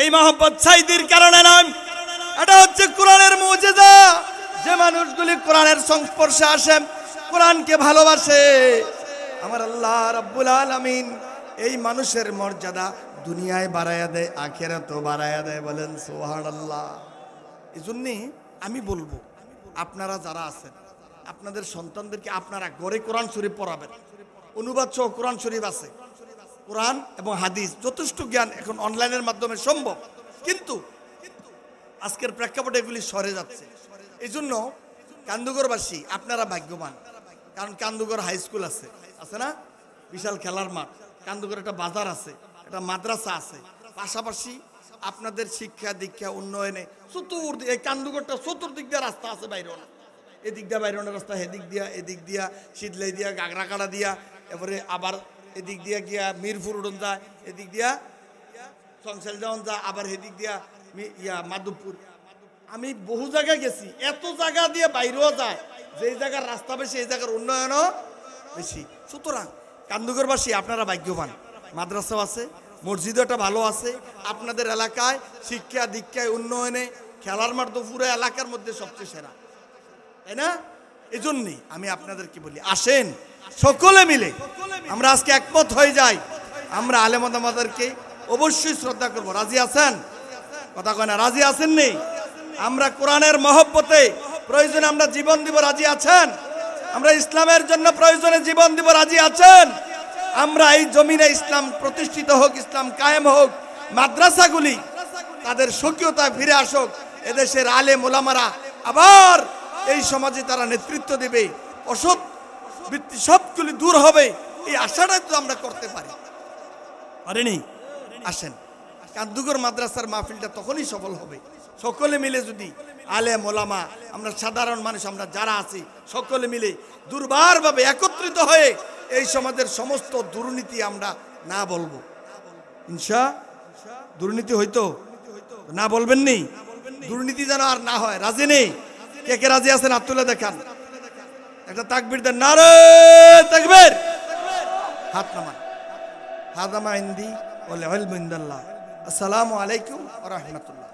[SPEAKER 1] এই মহব্বত সাইদির কারণে নয়, এটা হচ্ছে কোরআনের মুজিজা। যে মানুষগুলি কোরআনের সংস্পর্শে আসে, কোরআনকে ভালোবাসে, আমার আল্লাহ রাব্বুল আলামিন এই মানুষের মর্যাদা দুনিয়ায় বাড়ায়া দেয়, আখিরাতেও বাড়ায়া দেয়। বলেন সুবহানাল্লাহ। এই জন্যে আমি বলবো, আপনারা যারা আছেন আপনাদের সন্তানদেরকে আপনারা ঘরে কোরআন শরীফ পড়াবেন। অনুবাদ সহ কোরআন শরীফ আছে, কোরআন এবং হাদিস যথেষ্ট জ্ঞান এখন অনলাইনের মাধ্যমে সম্ভব, কিন্তু আজকের প্রেক্ষাপটে এগুলি সরে যাচ্ছে। এই জন্য কান্দুগরবাসী আপনারা ভাগ্যবান, কারণ কান্দুগর হাই স্কুল আছে, আছে না, বিশাল খেলার মাঠ, কান্দুগর একটা বাজার আছে, একটা মাদ্রাসা আছে, পাশাপাশি আপনাদের শিক্ষা দীক্ষা উন্নয়নে চতুর্দিক, এই কান্দুগরটা চতুর্দিক দিয়ে রাস্তা আছে, বাইরে না, এদিক দিয়া বাইরনের রাস্তা, এদিক দিয়া, এদিক দিয়া শীতলাই দিয়া, গাগরাকাড়া দিয়া, এরপরে আবার এদিক দিয়া গিয়া মিরপুর উড়ন যায়, এদিক দিয়া সংসাল যাওয়ান যায়, আবার এদিক দিয়া মাধবপুর। আমি বহু জায়গায় গেছি, এত জায়গা দিয়ে বাইরেও যায়, যে জায়গার রাস্তা বেশি এই জায়গার উন্নয়নও বেশি। সুতরাং কান্দুগরবাসী আপনারা ভাগ্যবান, মাদ্রাসাও আছে, মসজিদও একটা ভালো আছে, আপনাদের এলাকায় শিক্ষা দীক্ষায় উন্নয়নে খেলার মাঠ তো পুরো এলাকার মধ্যে সবচেয়ে সেরা, তাই না? এজন্যই আমি আপনাদেরকে বলি, আসেন সকলে মিলে আমরা আজকে একমত হয়ে যাই, আমরা আলেম ওলামাদেরকে অবশ্যই শ্রদ্ধা করব। রাজি আছেন? কথা কয় না, রাজি আছেন নেই? আমরা কোরআনের মহব্বতে প্রয়োজনে আমরা জীবন দিব, রাজি আছেন? আমরা ইসলামের জন্য প্রয়োজনে জীবন দিব, রাজি আছেন? আমরা এই জমিনে ইসলাম প্রতিষ্ঠিত হোক, ইসলাম কায়েম হোক, মাদ্রাসাগুলি তাদের স্বকীয়তা ফিরে আসুক, এদেশের আলেম ওলামারা আবার এই সমাজে তারা নেতৃত্ব দেবে, অসৎ বৃত্তি সবগুলি দূর হবে, এই আশাটাই তো আমরা করতে পারিনি। আসেন, কান্দুগর মাদ্রাসার মাহফিলটা তখনই সফল হবে সকলে মিলে যদি আলেম ওলামা, আমরা সাধারণ মানুষ, আমরা যারা আছি সকলে মিলে দুর্বারভাবে একত্রিত হয়ে এই সমাজের সমস্ত দুর্নীতি আমরা না বলবো। দুর্নীতি হইতো না বলবেন নি, দুর্নীতি যেন আর না হয়। রাজি নেই? কে কে রাজি আছেন হাত তুলে দেখান, একটা তাকবীর দেন, নারে তাকবীর, হাত নামান। হাদা মা ইনদি ওয়াল ইলমু ইনদাল্লাহ। আসসালামু আলাইকুম ওয়া রাহমাতুল্লাহ।